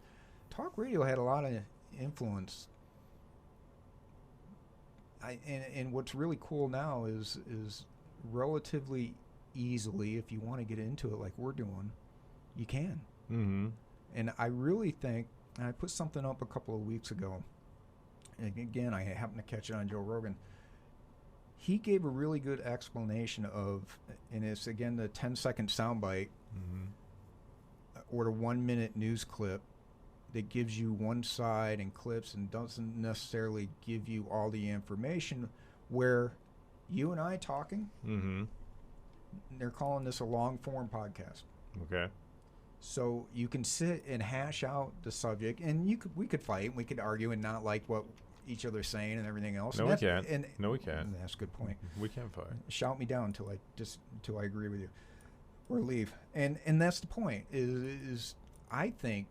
[SPEAKER 2] talk radio had a lot of influence. And what's really cool now is relatively easily, if you want to get into it like we're doing, you can.
[SPEAKER 1] Mm-hmm.
[SPEAKER 2] And I really think, and I put something up a couple of weeks ago, and again, I happened to catch it on Joe Rogan. He gave a really good explanation of, and it's again the 10-second soundbite, or the 1-minute news clip that gives you one side and clips and doesn't necessarily give you all the information, where you and I talking, they're calling this a long form podcast.
[SPEAKER 1] Okay.
[SPEAKER 2] So you can sit and hash out the subject, and we could fight, we could argue and not like what each other's saying and everything else.
[SPEAKER 1] No,
[SPEAKER 2] and
[SPEAKER 1] we can't. No, we can't.
[SPEAKER 2] That's a good point.
[SPEAKER 1] We can't fight.
[SPEAKER 2] Shout me down until I agree with you, or leave. And that's the point. Is I think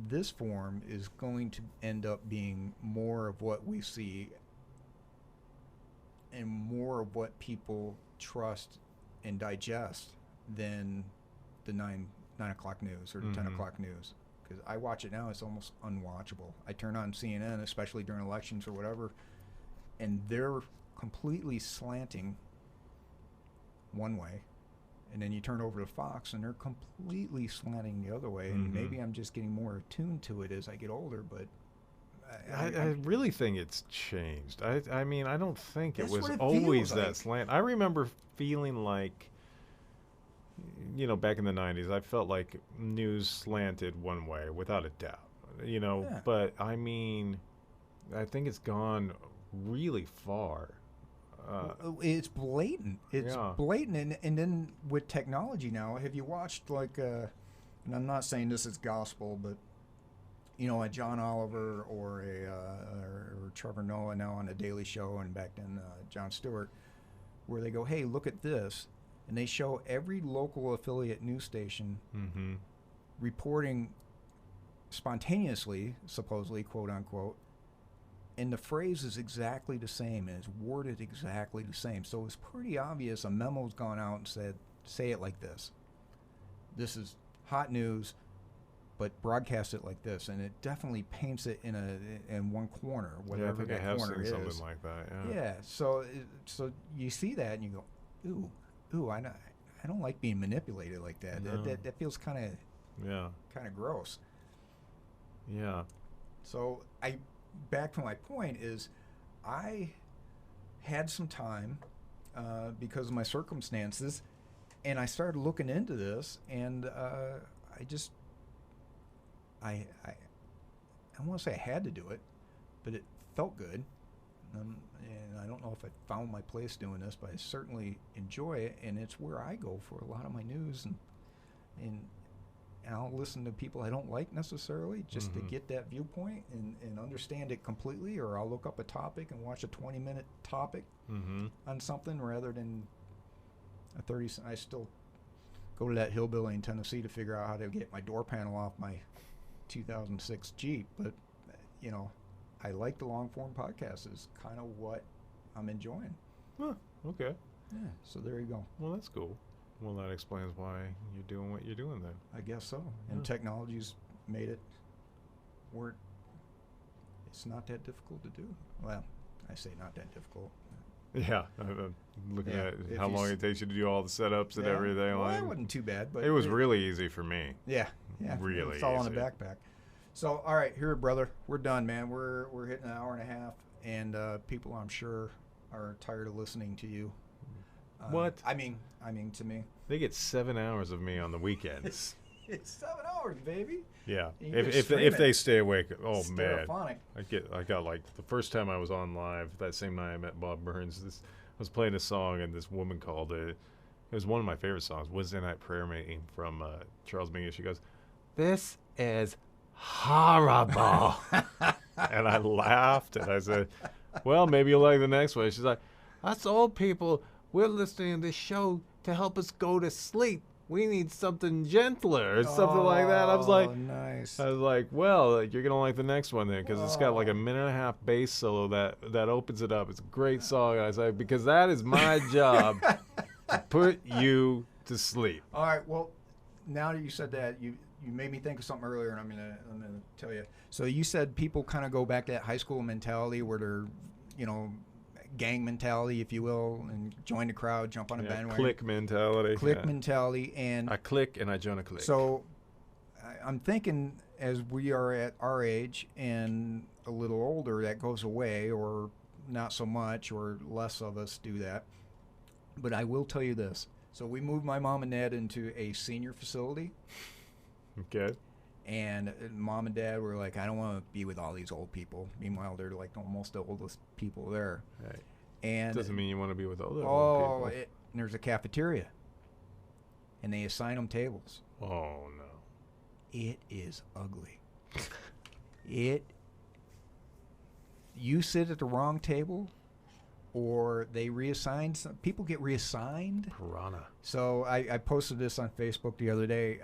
[SPEAKER 2] this form is going to end up being more of what we see, and more of what people trust and digest than the 9 o'clock news or the 10 o'clock news. Because I watch it now, it's almost unwatchable. I turn on CNN, especially during elections or whatever, and they're completely slanting one way. And then you turn over to Fox, and they're completely slanting the other way. And maybe I'm just getting more attuned to it as I get older, but
[SPEAKER 1] I really think it's changed. I mean, I don't think it was
[SPEAKER 2] what it
[SPEAKER 1] always
[SPEAKER 2] feels
[SPEAKER 1] that
[SPEAKER 2] like.
[SPEAKER 1] slant. I remember feeling like, back in the 90s, I felt like news slanted one way, without a doubt.
[SPEAKER 2] Yeah.
[SPEAKER 1] But I mean, I think it's gone really far.
[SPEAKER 2] It's blatant. It's
[SPEAKER 1] Yeah.
[SPEAKER 2] blatant. And then with technology now, have you watched and I'm not saying this is gospel, but a John Oliver or or Trevor Noah now on the Daily Show, and back then Jon Stewart, where they go, hey, look at this, and they show every local affiliate news station reporting spontaneously, supposedly, quote unquote, and the phrase is exactly the same and it's worded exactly the same. So it's pretty obvious a memo's gone out and said, say it like this. This is hot news, but broadcast it like this, and it definitely paints it in one corner, whatever
[SPEAKER 1] yeah, I think
[SPEAKER 2] that
[SPEAKER 1] I have
[SPEAKER 2] corner
[SPEAKER 1] seen
[SPEAKER 2] is.
[SPEAKER 1] something like that. Yeah.
[SPEAKER 2] Yeah. So you see that and you go, ooh, I don't like being manipulated like that.
[SPEAKER 1] No.
[SPEAKER 2] That feels kind of gross.
[SPEAKER 1] Yeah.
[SPEAKER 2] So back to my point is, I had some time because of my circumstances, and I started looking into this, and I want to say I had to do it, but it felt good. And I don't know if I found my place doing this, but I certainly enjoy it, and it's where I go for a lot of my news, and I'll listen to people I don't like necessarily just to get that viewpoint and understand it completely, or I'll look up a topic and watch a 20-minute topic on something rather than a 30. I still go to that hillbilly in Tennessee to figure out how to get my door panel off my 2006 Jeep, but I like the long form podcast. Is kind of what I'm enjoying.
[SPEAKER 1] Huh, okay.
[SPEAKER 2] Yeah, so there you go.
[SPEAKER 1] Well, that's cool. Well, that explains why you're doing what you're doing then.
[SPEAKER 2] I guess so. And technology's made it where it's not that difficult to do. Well, I say not that difficult.
[SPEAKER 1] Yeah, I'm looking at
[SPEAKER 2] If
[SPEAKER 1] how
[SPEAKER 2] you
[SPEAKER 1] long it takes you to do all the setups and everything.
[SPEAKER 2] Well,
[SPEAKER 1] like,
[SPEAKER 2] that wasn't too bad, but
[SPEAKER 1] it was really easy for me.
[SPEAKER 2] Yeah.
[SPEAKER 1] Really
[SPEAKER 2] It's all on
[SPEAKER 1] easy.
[SPEAKER 2] the backpack. So, all right, here, brother, we're done, man. We're hitting an hour and a half, and people, I'm sure, are tired of listening to you.
[SPEAKER 1] What?
[SPEAKER 2] I mean, to me,
[SPEAKER 1] They get 7 hours of me on the weekends.
[SPEAKER 2] it's 7 hours, baby.
[SPEAKER 1] Yeah,
[SPEAKER 2] You can
[SPEAKER 1] if
[SPEAKER 2] stream
[SPEAKER 1] they
[SPEAKER 2] it.
[SPEAKER 1] stay awake, oh man,
[SPEAKER 2] Stereophonic.
[SPEAKER 1] I got like the first time I was on live that same night I met Bob Burns. I was playing a song and this woman called it. It was one of my favorite songs, Wednesday Night Prayer Meeting from Charles Mingus. She goes, "This is horrible," and I laughed and I said, well, maybe you'll like the next one. She's like, us old people, we're listening to this show to help us go to sleep. We need something gentler or something like that. I was like,
[SPEAKER 2] nice.
[SPEAKER 1] well, you're going to like the next one then because it's got like a minute and a half bass solo that opens it up. It's a great song. I was like, because that is my job to put you to sleep.
[SPEAKER 2] All right, well, now that you said that, you made me think of something earlier, and I'm gonna tell you. So you said people kind of go back to that high school mentality where they're, gang mentality, if you will, and join the crowd, jump on a bandwagon.
[SPEAKER 1] Click mentality.
[SPEAKER 2] Click mentality, and
[SPEAKER 1] I click and I join a click.
[SPEAKER 2] So I'm thinking as we are at our age and a little older, that goes away, or not so much, or less of us do that. But I will tell you this. So we moved my mom and dad into a senior facility.
[SPEAKER 1] Okay.
[SPEAKER 2] And mom and dad were like, I don't want to be with all these old people. Meanwhile, they're like almost the oldest people there.
[SPEAKER 1] Right.
[SPEAKER 2] And
[SPEAKER 1] doesn't mean you want to be with other old people.
[SPEAKER 2] There's a cafeteria. And they assign them tables.
[SPEAKER 1] Oh, no.
[SPEAKER 2] It is ugly. You sit at the wrong table, or they reassign. People get reassigned.
[SPEAKER 1] Piranha.
[SPEAKER 2] So I posted this on Facebook the other day.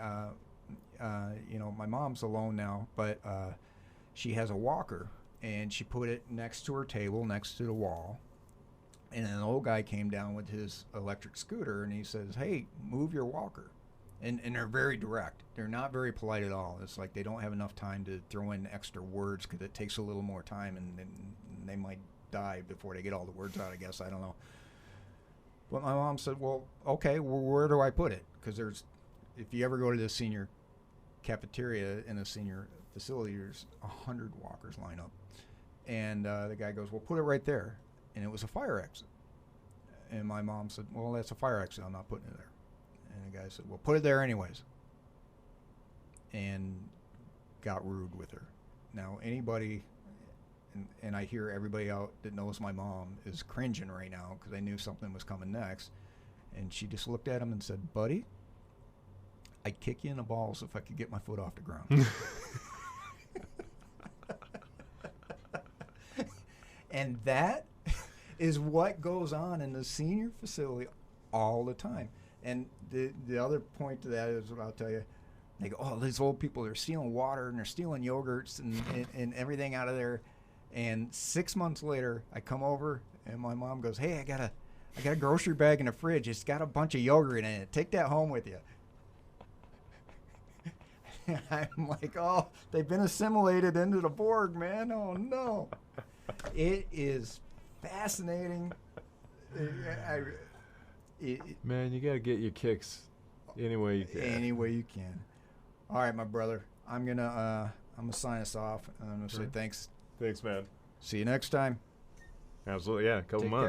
[SPEAKER 2] My mom's alone now, but she has a walker, and she put it next to her table, next to the wall. And an old guy came down with his electric scooter, and he says, "Hey, move your walker." And they're very direct. They're not very polite at all. It's like they don't have enough time to throw in extra words because it takes a little more time, and they might die before they get all the words out, I guess. I don't know. But my mom said, well, okay, where do I put it? Because if you ever go to the senior cafeteria in a senior facility, there's 100 walkers line up. And the guy goes, well, put it right there. And it was a fire exit. And my mom said, well, that's a fire exit. I'm not putting it there. And the guy said, well, put it there anyways. And got rude with her. Now, anybody, and I hear everybody out that knows my mom is cringing right now because they knew something was coming next. And she just looked at him and said, buddy, I'd kick you in the balls if I could get my foot off the ground. And that is what goes on in the senior facility all the time. And the other point to that is what I'll tell you. They go, oh, these old people, they're stealing water and they're stealing yogurts and everything out of there. And 6 months later, I come over and my mom goes, hey, I got a grocery bag in the fridge. It's got a bunch of yogurt in it. Take that home with you. And I'm like, oh, they've been assimilated into the Borg, man. Oh, no. It is fascinating.
[SPEAKER 1] Man, you got to get your kicks any way you can.
[SPEAKER 2] Any way you can. All right, my brother. I'm gonna sign us off. I'm gonna say thanks.
[SPEAKER 1] Thanks, man.
[SPEAKER 2] See you next time.
[SPEAKER 1] Absolutely, yeah. A couple
[SPEAKER 2] Take
[SPEAKER 1] months.